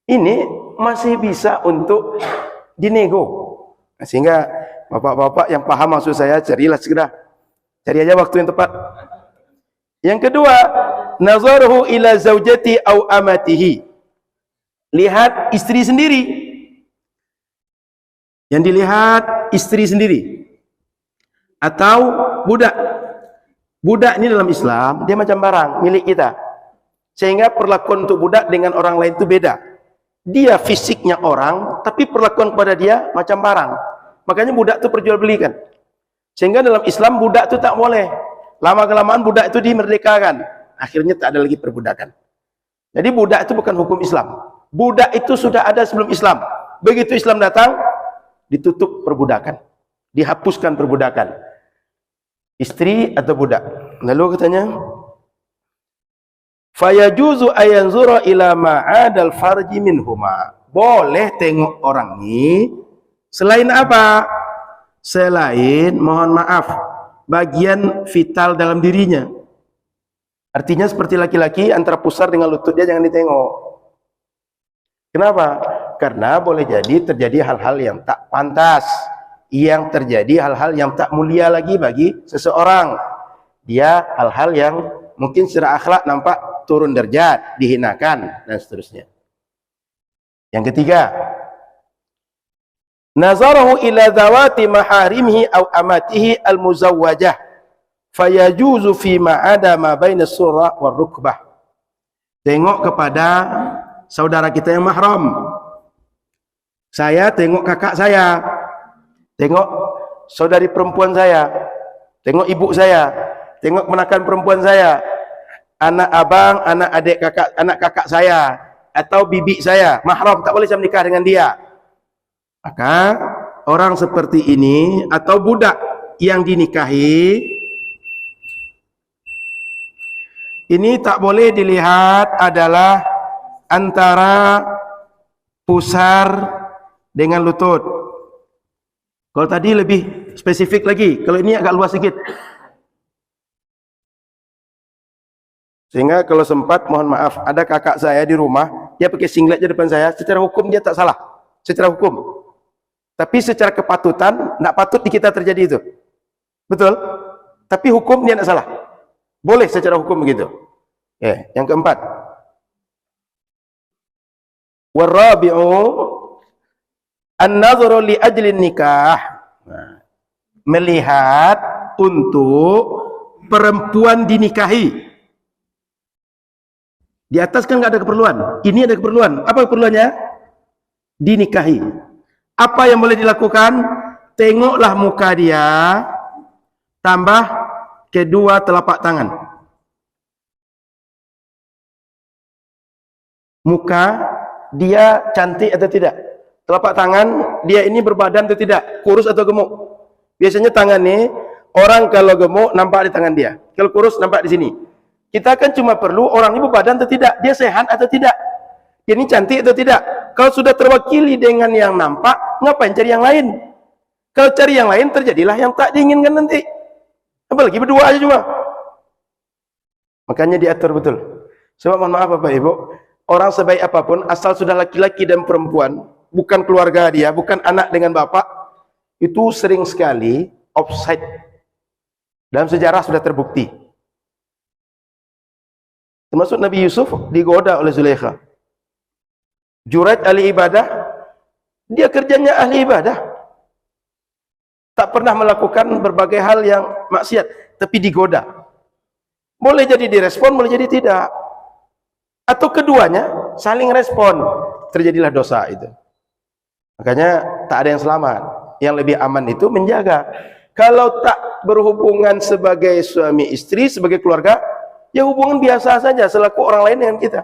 Speaker 1: Ini masih bisa untuk dinego. Sehingga bapak-bapak yang paham maksud saya, carilah segera. Cari aja waktu yang tepat. Yang kedua, nazaruhu ila zaujati au amatihi. Lihat istri sendiri. Yang dilihat istri sendiri atau budak. Budak ini dalam Islam dia macam barang milik kita. Sehingga perlakuan untuk budak dengan orang lain itu beda. Dia fisiknya orang, tapi perlakuan kepada dia macam barang. Makanya budak itu perjualbelikan. Sehingga dalam Islam budak itu tak boleh. Lama-kelamaan budak itu dimerdekakan. Akhirnya tak ada lagi perbudakan. Jadi budak itu bukan hukum Islam. Budak itu sudah ada sebelum Islam. Begitu Islam datang, ditutup perbudakan. Dihapuskan perbudakan. Istri atau budak. Lalu katanya, fayajuzu ayanzura ila ma'adal farji minhuma. Boleh tengok orang ini selain apa? Selain, mohon maaf, bagian vital dalam dirinya. Artinya seperti laki-laki antara pusar dengan lutut dia jangan ditengok. Kenapa? Karena boleh jadi terjadi hal-hal yang tak pantas, yang terjadi hal-hal yang tak mulia lagi bagi seseorang. Dia hal-hal yang mungkin secara akhlak nampak turun derajat, dihinakan dan seterusnya. Yang ketiga, nazarahu ila zawati maharimihi aw amatihi al-muzawwajah fayajuzu fi ma ada ma baina surah war rukbah. Tengok kepada saudara kita yang mahram. Saya tengok kakak saya, tengok saudari perempuan saya, tengok ibu saya, tengok menakan perempuan saya, anak abang, anak adik kakak, anak kakak saya, atau bibi saya, mahram, tak boleh saya menikah dengan dia. Maka orang seperti ini atau budak yang dinikahi ini tak boleh dilihat adalah antara pusar dengan lutut. Kalau tadi lebih spesifik lagi, kalau ini agak luas sedikit. Sehingga kalau sempat, mohon maaf, ada kakak saya di rumah, dia pakai singlet di depan saya, secara hukum dia tak salah, secara hukum. Tapi secara kepatutan, tak patut di kita terjadi itu. Betul? Tapi hukum dia tak salah. Boleh secara hukum begitu. Yang keempat. Warabi'u an-nadhru li ajli nikah. Melihat untuk perempuan dinikahi. Di atas kan enggak ada keperluan. Ini ada keperluan. Apa keperluannya? Dinikahi. Apa yang boleh dilakukan? Tengoklah muka dia, tambah kedua telapak tangan. Muka dia cantik atau tidak? Telapak tangan dia ini berbadan atau tidak? Kurus atau gemuk? Biasanya tangan ini orang kalau gemuk nampak di tangan dia, kalau kurus nampak di sini. Kita kan cuma perlu orang ini berbadan atau tidak, dia sehat atau tidak, dia ini cantik atau tidak. Kalau sudah terwakili dengan yang nampak, ngapain cari yang lain? Kalau cari yang lain, terjadilah yang tak diinginkan nanti. Apalagi berdua aja cuma. Makanya diatur betul. Sebab mohon maaf Bapak Ibu, orang sebaik apapun, asal sudah laki-laki dan perempuan, bukan keluarga dia, bukan anak dengan bapak, itu sering sekali offside. Dalam sejarah sudah terbukti. Termasuk Nabi Yusuf digoda oleh Zulaikha. Juraid ahli ibadah, dia kerjanya ahli ibadah, tak pernah melakukan berbagai hal yang maksiat, tapi digoda. Boleh jadi direspon, boleh jadi tidak, atau keduanya saling respon, terjadilah dosa itu. Makanya tak ada yang selamat. Yang lebih aman itu menjaga. Kalau tak berhubungan sebagai suami istri, sebagai keluarga, ya hubungan biasa saja selaku orang lain dengan kita.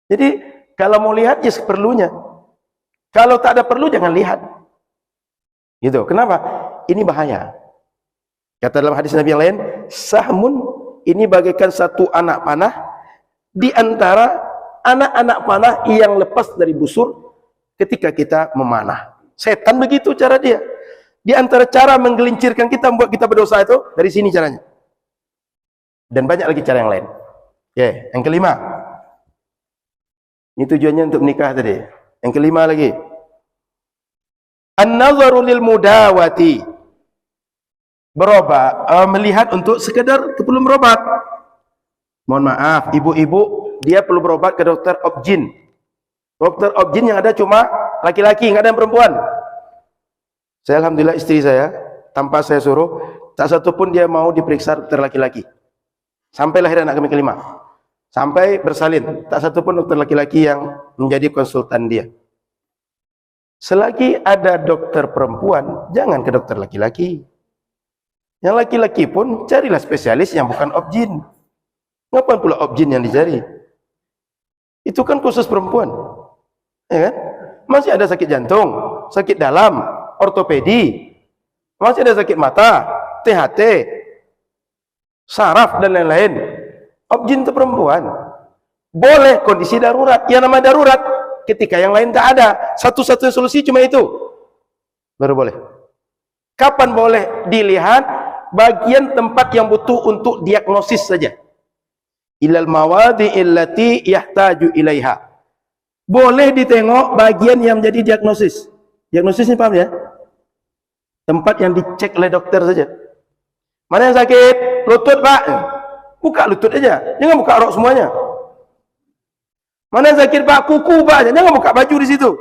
Speaker 1: Jadi kalau mau lihat ya seperlunya. Kalau tak ada perlu jangan lihat. Gitu. Kenapa? Ini bahaya. Kata dalam hadis Nabi yang lain, sahmun, ini bagaikan satu anak panah di antara anak-anak panah yang lepas dari busur ketika kita memanah. Setan begitu cara dia. Di antara cara menggelincirkan kita, membuat kita berdosa itu dari sini caranya. Dan banyak lagi cara yang lain. Yang kelima. Ini tujuannya untuk menikah tadi. Yang kelima lagi. An-nazaru lil mudawati. Berobat, melihat untuk sekedar perlu berobat. Mohon maaf, ibu-ibu, dia perlu berobat ke dokter objin. Dokter objin yang ada cuma laki-laki, nggak ada yang perempuan. Saya alhamdulillah istri saya, tanpa saya suruh, tak satu pun dia mau diperiksa dokter laki-laki. Sampai lahir anak kami kelima. Sampai bersalin, tak satu pun dokter laki-laki yang menjadi konsultan dia. Selagi ada dokter perempuan, jangan ke dokter laki-laki. Yang laki-laki pun carilah spesialis yang bukan objin. Ngapain pula objin yang dicari? Itu kan khusus perempuan. Ya kan? Masih ada sakit jantung, sakit dalam, ortopedi, masih ada sakit mata, THT, saraf dan lain-lain. Objin itu perempuan. Boleh kondisi darurat. Yang nama darurat ketika yang lain tak ada. Satu-satunya solusi cuma itu. Baru boleh. Kapan boleh dilihat? Bagian tempat yang butuh untuk diagnosis saja. Ilal mawadi illati yahtaju ilaiha. Boleh ditengok bagian yang menjadi diagnosis. Diagnosis ini paham ya? Tempat yang dicek oleh dokter saja. Mana yang sakit? Lutut, Pak. Buka lutut aja. Jangan buka rok semuanya. Mana yang sakit, Pak? Kuku, Pak. Jangan buka baju di situ.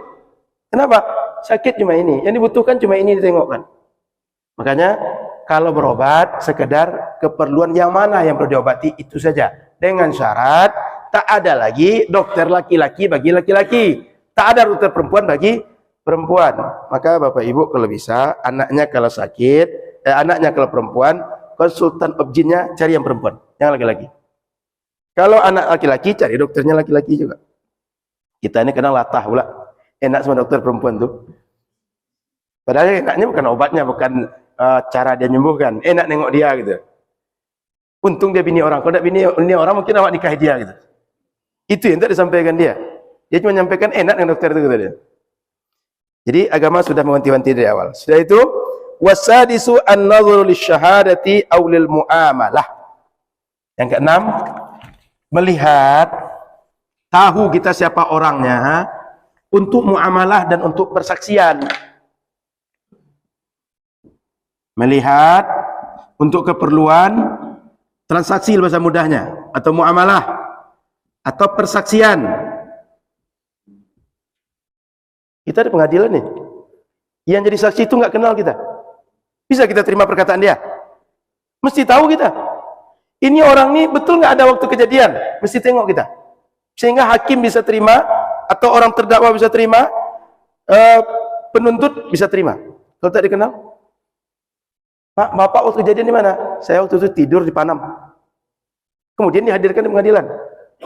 Speaker 1: Kenapa? Sakit cuma ini. Yang dibutuhkan cuma ini ditengokkan. Makanya kalau berobat sekedar keperluan yang mana yang perlu diobati itu saja. Dengan syarat tak ada lagi dokter laki-laki bagi laki-laki. Tak ada dokter perempuan bagi perempuan. Maka Bapak Ibu kalau bisa, anaknya kalau sakit, anaknya kalau perempuan, konsultan objinnya cari yang perempuan, yang laki-laki. Kalau anak laki-laki, cari dokternya laki-laki juga. Kita ini kadang latah pula. Enak sama dokter perempuan tuh. Padahal enaknya bukan obatnya, bukan cara dia menyembuhkan. Enak nengok dia gitu. Untung dia bini orang. Kalau tidak bini orang, mungkin awak nikahi dia gitu. Itu yang tak disampaikan dia. Dia cuma menyampaikan enak dengan dokter itu kata dia. Jadi agama sudah mewanti-wanti dari awal. Sudah itu, wasadisu an-nadhru lisyahadati aw lil muamalah. Yang keenam, melihat tahu kita siapa orangnya untuk muamalah dan untuk persaksian. Melihat untuk keperluan transaksi bahasa mudahnya atau muamalah atau persaksian. Kita di pengadilan nih, yang jadi saksi itu nggak kenal kita. Bisa kita terima perkataan dia? Mesti tahu kita. Ini orang nih betul nggak ada waktu kejadian? Mesti tengok kita. Sehingga hakim bisa terima atau orang terdakwa bisa terima, penuntut bisa terima. Kalau tak dikenal, Pak, Bapak waktu kejadian di mana? Saya waktu itu tidur di Panam. Kemudian dihadirkan di pengadilan.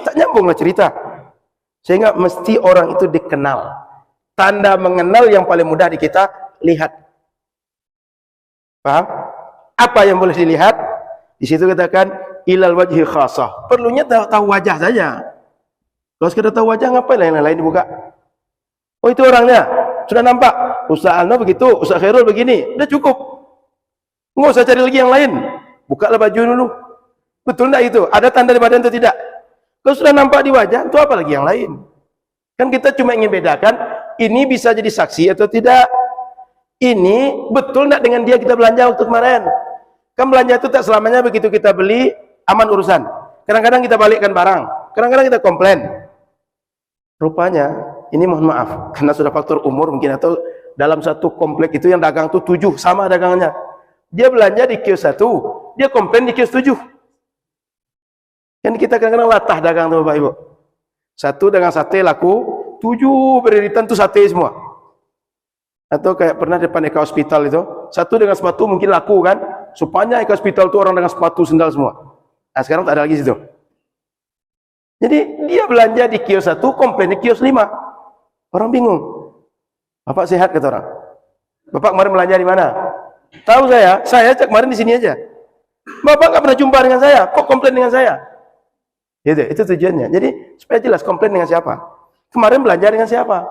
Speaker 1: Tak nyambunglah cerita. Sehingga mesti orang itu dikenal. Tanda mengenal yang paling mudah di kita lihat. Paham? Apa yang boleh dilihat? Di situ katakan ilal wajhi khasah. Perlunya tahu wajah saja. Kalau sekedar tahu wajah, ngapain yang lain dibuka? Oh, itu orangnya. Sudah nampak. Ustaz Alno begitu, Ustaz Khairul begini. Udah cukup. Nggak usah cari lagi yang lain. Bukalah baju dulu. Betul enggak itu? Ada tanda di badan atau tidak? Kalau sudah nampak di wajah, itu apa lagi yang lain? Kan kita cuma ingin bedakan, ini bisa jadi saksi atau tidak. Ini betul enggak dengan dia kita belanja waktu kemarin? Kan belanja itu tak selamanya begitu kita beli, aman urusan. Kadang-kadang kita balikkan barang. Kadang-kadang kita komplain. Rupanya, ini mohon maaf, karena sudah faktor umur mungkin, atau dalam satu komplek itu yang dagang itu 7, sama dagangannya. Dia belanja di kios 1, dia komplain di kios 7. Kan kita kadang-kadang latah dagang tuh Bapak Ibu. 1 dagang sate laku, 7 beriritan tuh sate semua. Atau kayak pernah depan Eka Hospital itu, 1 dengan sepatu mungkin laku kan, supaya Eka Hospital itu orang dengan sepatu sendal semua. Nah sekarang tak ada lagi situ. Jadi dia belanja di kios 1, komplain di kios 5. Orang bingung. Bapak sehat kata orang. Bapak kemarin belanja di mana? Tahu saya cek kemarin di sini aja. Bapak nggak pernah jumpa dengan saya, kok komplain dengan saya? Itu tujuannya. Jadi supaya jelas komplain dengan siapa. Kemarin belanja dengan siapa.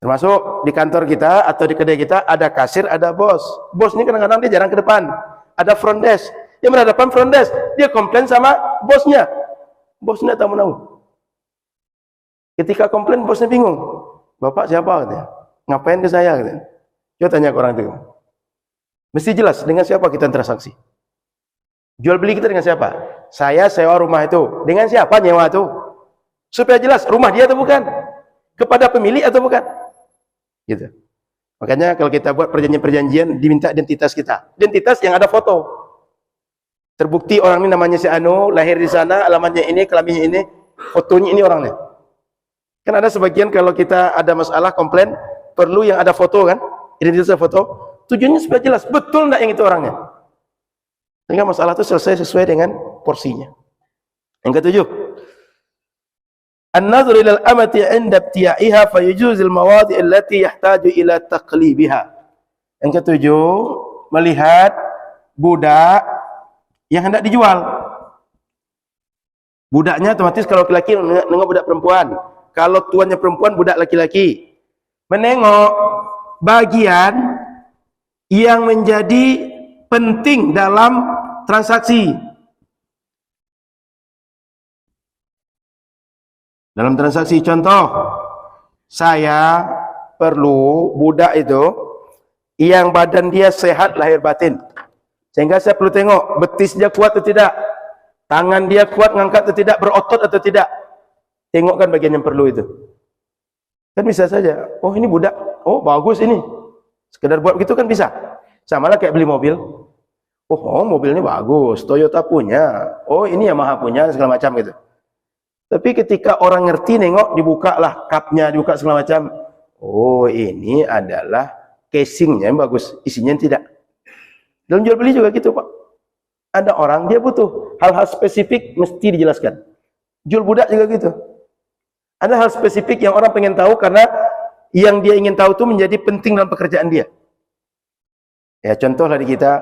Speaker 1: Termasuk di kantor kita atau di kedai kita ada kasir, ada bos. Bos ini kadang-kadang dia jarang ke depan. Ada front desk. Yang berhadapan front desk, dia komplain sama bosnya. Bosnya tak mau. Ketika komplain, bosnya bingung. Bapak siapa? Katanya. Ngapain ke saya? Katanya. Coba tanya ke orang itu. Mesti jelas dengan siapa kita transaksi. Jual beli kita dengan siapa? Saya sewa rumah itu. Dengan siapa nyewa itu? Supaya jelas rumah dia atau bukan? Kepada pemilik atau bukan? Gitu. Makanya kalau kita buat perjanjian-perjanjian, diminta identitas kita. Identitas yang ada foto. Terbukti orang ini namanya si Anu, lahir di sana, alamatnya ini, kelaminnya ini, fotonya ini orangnya. Kan ada sebagian kalau kita ada masalah komplain, perlu yang ada foto kan? Identitas foto. Tujuannya supaya jelas, betul enggak yang itu orangnya. Sehingga masalah itu selesai sesuai dengan porsinya. Yang ketujuh, an-nadhru ila al-amati 'inda ibtiya'iha fayujuz al-mawadi' allati yahtaju ila taqlibiha. Yang ketujuh, melihat budak yang hendak dijual. Budaknya otomatis kalau laki-laki menengok budak perempuan. Kalau tuannya perempuan, budak laki-laki. Menengok bagian yang menjadi penting dalam transaksi. Dalam transaksi, contoh, saya perlu budak itu yang badan dia sehat lahir batin. Sehingga saya perlu tengok betis dia kuat atau tidak, tangan dia kuat ngangkat atau tidak, berotot atau tidak. Tengokkan bagian yang perlu itu. Kan bisa saja, oh ini budak, oh bagus ini. Sekedar buat begitu kan bisa. Sama lah kayak beli mobil. Oh mobilnya bagus, Toyota punya. Oh ini Yamaha punya, segala macam gitu. Tapi ketika orang ngerti, nengok, dibuka lah kapnya, dibuka segala macam. Oh ini adalah casingnya yang bagus, isinya yang tidak. Dalam jual beli juga gitu Pak. Ada orang dia butuh hal-hal spesifik mesti dijelaskan. Jual budak juga gitu. Ada hal spesifik yang orang pengen tahu karena yang dia ingin tahu itu menjadi penting dalam pekerjaan dia. Ya contohlah di kita,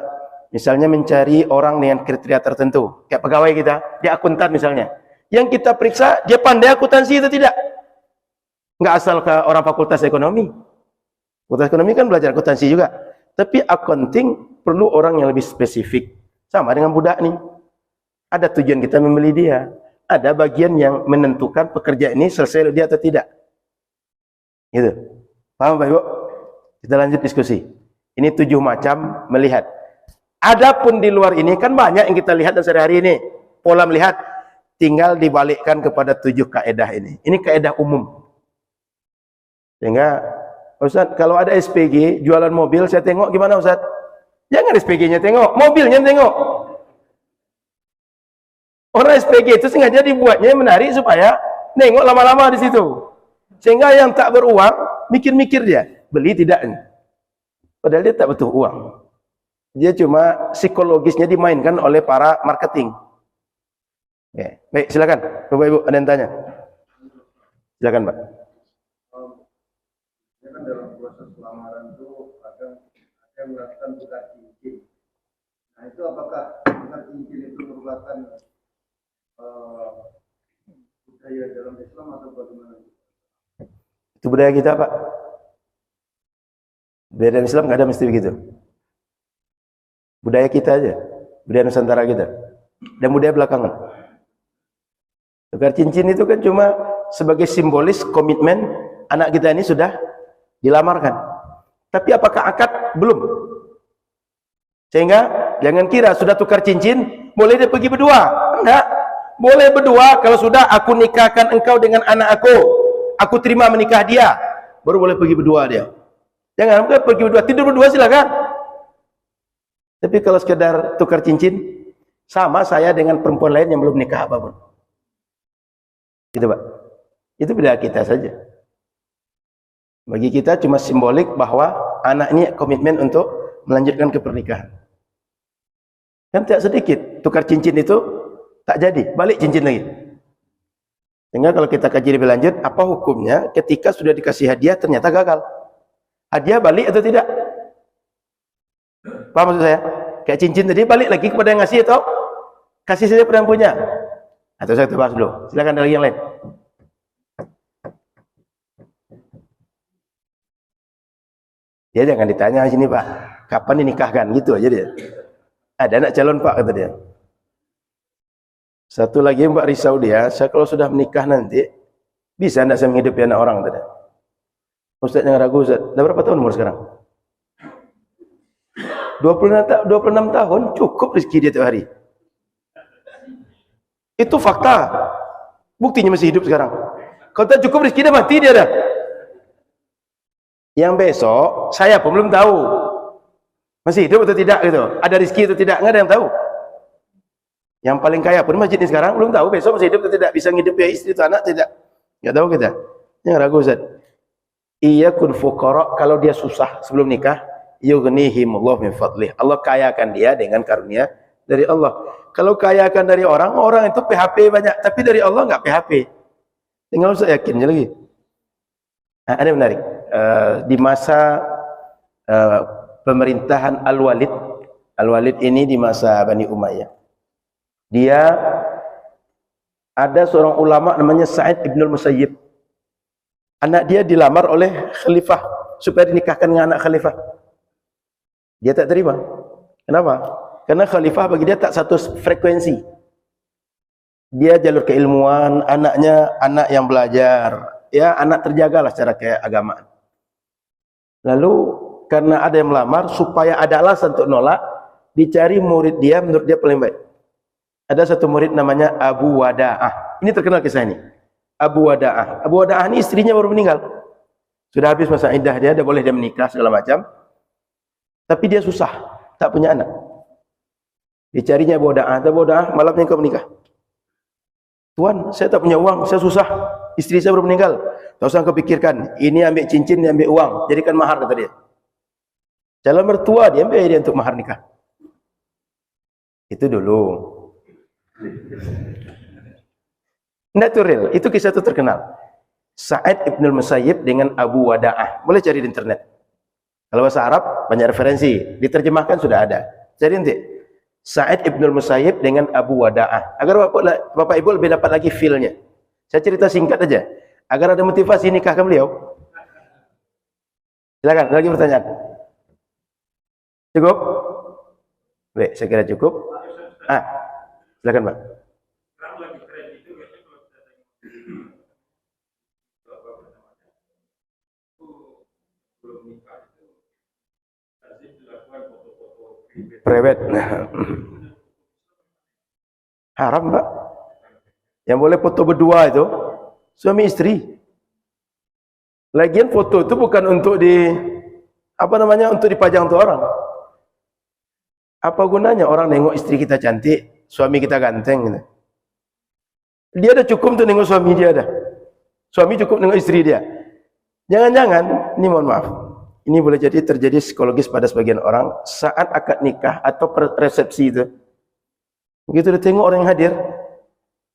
Speaker 1: misalnya mencari orang dengan kriteria tertentu, kayak pegawai kita, dia akuntan misalnya. Yang kita periksa, dia pandai akuntansi atau tidak. Nggak asal ke orang fakultas ekonomi. Fakultas ekonomi kan belajar akuntansi juga. Tapi accounting perlu orang yang lebih spesifik. Sama dengan budak nih. Ada tujuan kita membeli dia. Ada bagian yang menentukan pekerja ini selesai dia atau tidak. Gitu. Paham Pak Ibu? Kita lanjut diskusi. Ini 7 macam melihat. Adapun di luar ini kan banyak yang kita lihat dan sehari-hari ini. Pola melihat tinggal dibalikkan kepada 7 kaedah ini. Ini kaedah umum. Sehingga Ustaz, kalau ada SPG jualan mobil, saya tengok gimana Ustaz? Jangan SPG-nya tengok, mobilnya tengok. Orang SPG itu sengaja dibuatnya menarik supaya nengok lama-lama di situ. Sehingga yang tak beruang mikir-mikir dia, beli tidaknya. Padahal dia tak butuh uang. Dia cuma psikologisnya dimainkan oleh para marketing. Ya. Baik, silakan. Bapak Ibu ada yang tanya. Silakan, Pak.
Speaker 3: Kan dalam proses lamaran itu kadang ada yang melakukan tukar cincin. Nah itu apakah tukar cincin itu merupakan budaya dalam Islam atau bagaimana?
Speaker 1: Itu budaya kita Pak. Budaya dalam Islam nggak ada mesti begitu. Budaya kita aja, budaya Nusantara kita, dan budaya belakangan. Tukar cincin itu kan cuma sebagai simbolis komitmen anak kita ini sudah dilamarkan. Tapi apakah akad? Belum. Sehingga jangan kira sudah tukar cincin, boleh dia pergi berdua. Enggak. Boleh berdua kalau sudah aku nikahkan engkau dengan anak aku terima menikah dia, baru boleh pergi berdua dia. Jangan pergi berdua, tidur berdua silakan. Tapi kalau sekedar tukar cincin, sama saya dengan perempuan lain yang belum nikah apapun. Gitu Pak. Itu beda kita saja. Bagi kita cuma simbolik bahwa anak ini komitmen untuk melanjutkan ke pernikahan. Kan tidak sedikit tukar cincin itu tak jadi, balik cincin lagi. Sehingga kalau kita kaji lebih lanjut, apa hukumnya ketika sudah dikasih hadiah ternyata gagal? Hadiah balik atau tidak? Paham maksud saya? Kayak cincin tadi balik lagi kepada yang ngasih atau kasih saja pada yang punya? Atau saya bahas dulu. Silakan ada lagi yang lain. Dia jangan ditanya sini Pak, kapan dinikahkan, gitu aja dia. Ada anak calon Pak, kata dia. Satu lagi Mbak risau dia, saya kalau sudah menikah nanti, bisa enggak saya menghidupi anak orang, kata dia. Ustaz yang ragu, Ustaz, dah berapa tahun umur sekarang? 26 tahun, cukup rezeki dia tiap hari. Itu fakta. Buktinya masih hidup sekarang. Kalau tak cukup rezeki dia mati dia dah. Yang besok, saya pun belum tahu. Masih hidup atau tidak gitu. Ada rezeki atau tidak, enggak ada yang tahu. Yang paling kaya pun masjid ini sekarang belum tahu besok masih hidup atau tidak, bisa ngidupi istri atau anak tidak. Enggak tahu kita. Jangan ragu Ustaz. Iyakun fuqara, kalau dia susah sebelum nikah, yughnihimullah min fadlih. Allah kayakan dia dengan karunia dari Allah. Kalau kayakan dari orang, orang itu PHP banyak, tapi dari Allah enggak PHP. Tinggal Ustaz yakinnya lagi. Nah, ada yang menarik. Di masa pemerintahan Al-Walid, Al-Walid ini di masa Bani Umayyah, dia ada seorang ulama namanya Sa'id ibn al-Musayyib. Anak dia dilamar oleh khalifah supaya dinikahkan dengan anak khalifah. Dia tak terima. Kenapa? Karena khalifah bagi dia tak satu frekuensi. Dia jalur keilmuan, anaknya anak yang belajar, ya anak terjagalah secara keagamaan. Lalu karena ada yang melamar, supaya ada alasan untuk nolak, dicari murid dia menurut dia paling baik. Ada satu murid namanya Abu Wada'ah. Ini terkenal kisah ini. Abu Wada'ah. Abu Wada'ah ini istrinya baru meninggal. Sudah habis masa iddah dia boleh dia menikah segala macam. Tapi dia susah, tak punya anak. Dicarinya Abu Wada'ah. Abu Wada'ah, malamnya kau menikah. Tuan, saya tak punya uang, saya susah. Istri saya baru meninggal. Tak usah kau pikirkan, ini ambil cincin, ini ambil uang, jadikan mahar, kata dia. Calon mertua dia ambil dia untuk mahar nikah. Itu dulu. Natural, itu kisah itu terkenal. Sa'id ibn al-Musayyib dengan Abu Wada'ah. Boleh cari di internet. Kalau bahasa Arab banyak referensi, diterjemahkan sudah ada. Cari nanti. Sa'id ibn al-Musayyib dengan Abu Wada'ah. Agar Bapak Ibu lebih dapat lagi feel-nya. Saya cerita singkat aja. Agar ada motivasi nikahkan beliau. Silakan, ada lagi pertanyaan. Cukup? Baik, saya kira cukup. Silakan Pak. Private. Haram Pak. Yang boleh foto berdua itu suami istri. Lagian foto itu bukan untuk untuk dipajang untuk orang. Apa gunanya orang nengok istri kita cantik, suami kita ganteng gitu. Dia dah cukup untuk nengok suami dia dah. Suami cukup nengok istri dia. Jangan-jangan, ini mohon maaf, ini boleh jadi terjadi psikologis pada sebagian orang saat akad nikah atau resepsi itu. Begitu dia tengok orang yang hadir,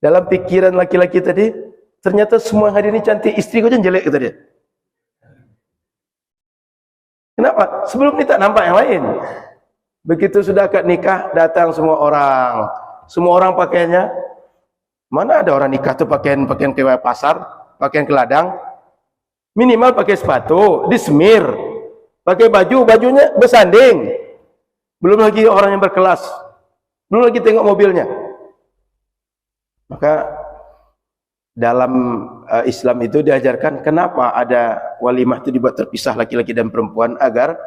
Speaker 1: dalam pikiran laki-laki tadi, ternyata semua yang hadir ini cantik, istri kau jelek, kata dia. Kenapa? Sebelum ini tak nampak yang lain. Begitu sudah akad nikah, datang semua orang. Semua orang pakaiannya, mana ada orang nikah tu pakaian ke pasar, pakaian ke ladang. Minimal pakai sepatu, disemir. Pakai bajunya bersanding. Belum lagi orang yang berkelas. Belum lagi tengok mobilnya. Maka dalam Islam itu diajarkan kenapa ada walimah itu dibuat terpisah laki-laki dan perempuan, agar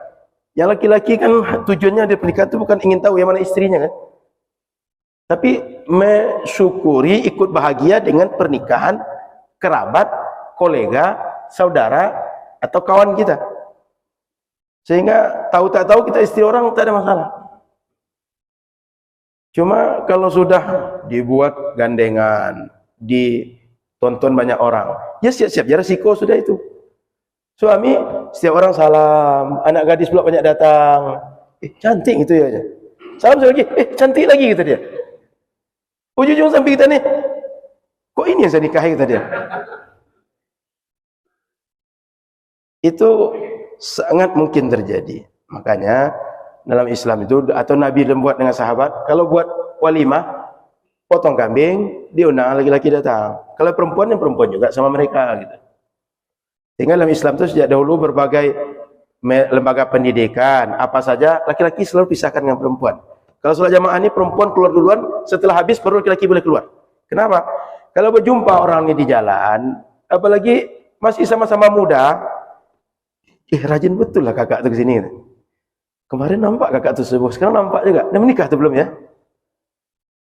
Speaker 1: yang laki-laki kan tujuannya dia pernikahan itu bukan ingin tahu yang mana istrinya kan, tapi mensyukuri ikut bahagia dengan pernikahan kerabat, kolega, saudara atau kawan kita. Sehingga tahu tak tahu kita istri orang tak ada masalah. Cuma kalau sudah dibuat gandengan, ditonton banyak orang, ya siap-siap ya resiko sudah itu. Suami setiap orang salam, anak gadis pula banyak datang. Cantik itu ya. Salam lagi, cantik lagi kata dia. Ujung-ujung sampai kita nih, kok ini yang saya nikahi kata dia. Itu sangat mungkin terjadi. Makanya dalam Islam itu, atau Nabi membuat dengan sahabat, kalau buat walimah, potong kambing, diundang laki-laki datang. Kalau perempuan, yang perempuan juga sama mereka gitu. Sehingga dalam Islam itu sejak dahulu berbagai lembaga pendidikan, apa saja, laki-laki selalu pisahkan dengan perempuan. Kalau sholat jamaah ini perempuan keluar duluan, setelah habis baru laki-laki boleh keluar. Kenapa? Kalau berjumpa orang ini di jalan, apalagi masih sama-sama muda, rajin betul lah kakak tu ke sini. Kemarin nampak kakak tu subuh, sekarang nampak juga. Dia menikah tu belum ya?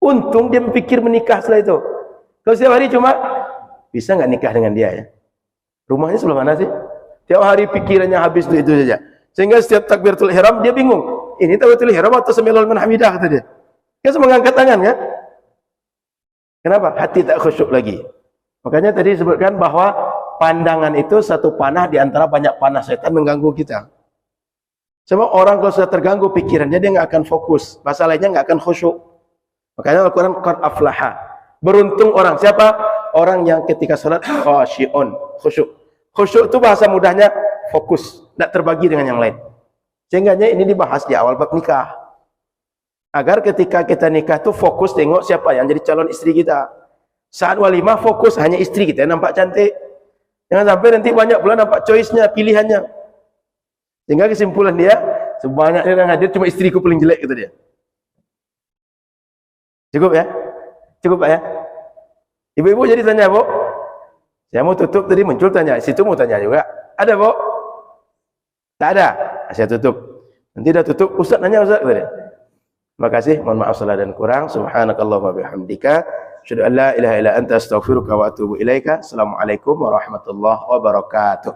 Speaker 1: Untung dia berpikir menikah setelah itu. Kalau setiap hari cuma, bisa nggak nikah dengan dia ya? Rumahnya sebelah mana sih? Tiap hari pikirannya habis itu saja. Sehingga setiap takbiratul ihram dia bingung. Ini takbiratul ihram atau sami'allahu liman hamidah kata dia. Dia semua mengangkat tangan kan? Kenapa? Hati tak khusyuk lagi. Makanya tadi disebutkan bahwa pandangan itu satu panah di antara banyak panah setan mengganggu kita. Sebab orang kalau sudah terganggu pikirannya dia nggak akan fokus. Bahasa lainnya nggak akan khusyuk. Makanya Al-Quran qad aflaha. Beruntung orang. Siapa? Orang yang ketika salat khasyi'un, khusyuk. Khusyuk itu bahasa mudahnya fokus, tidak terbagi dengan yang lain. Sehingga ini dibahas di awal bab nikah. Agar ketika kita nikah itu fokus tengok siapa yang jadi calon istri kita. Saat walimah fokus hanya istri kita yang nampak cantik. Jangan sampai nanti banyak pula nampak choice-nya, pilihannya. Sehingga kesimpulan dia, sebanyak yang hadir cuma istriku paling jelek kata dia. Cukup ya? Cukup Pak ya? Ibu-ibu jadi tanya, Bu. Saya mau tutup tadi muncul tanya, situ mau tanya juga. Ada, Bu? Tak ada. Saya tutup. Nanti dah tutup, Ustaz nanya Ustaz kata dia. Terima kasih, mohon maaf salah dan kurang. Subhanakallahumma bihamdika, asyhadu an la ilaha illa anta astaghfiruka wa atubu ilaika. Assalamualaikum warahmatullahi wabarakatuh.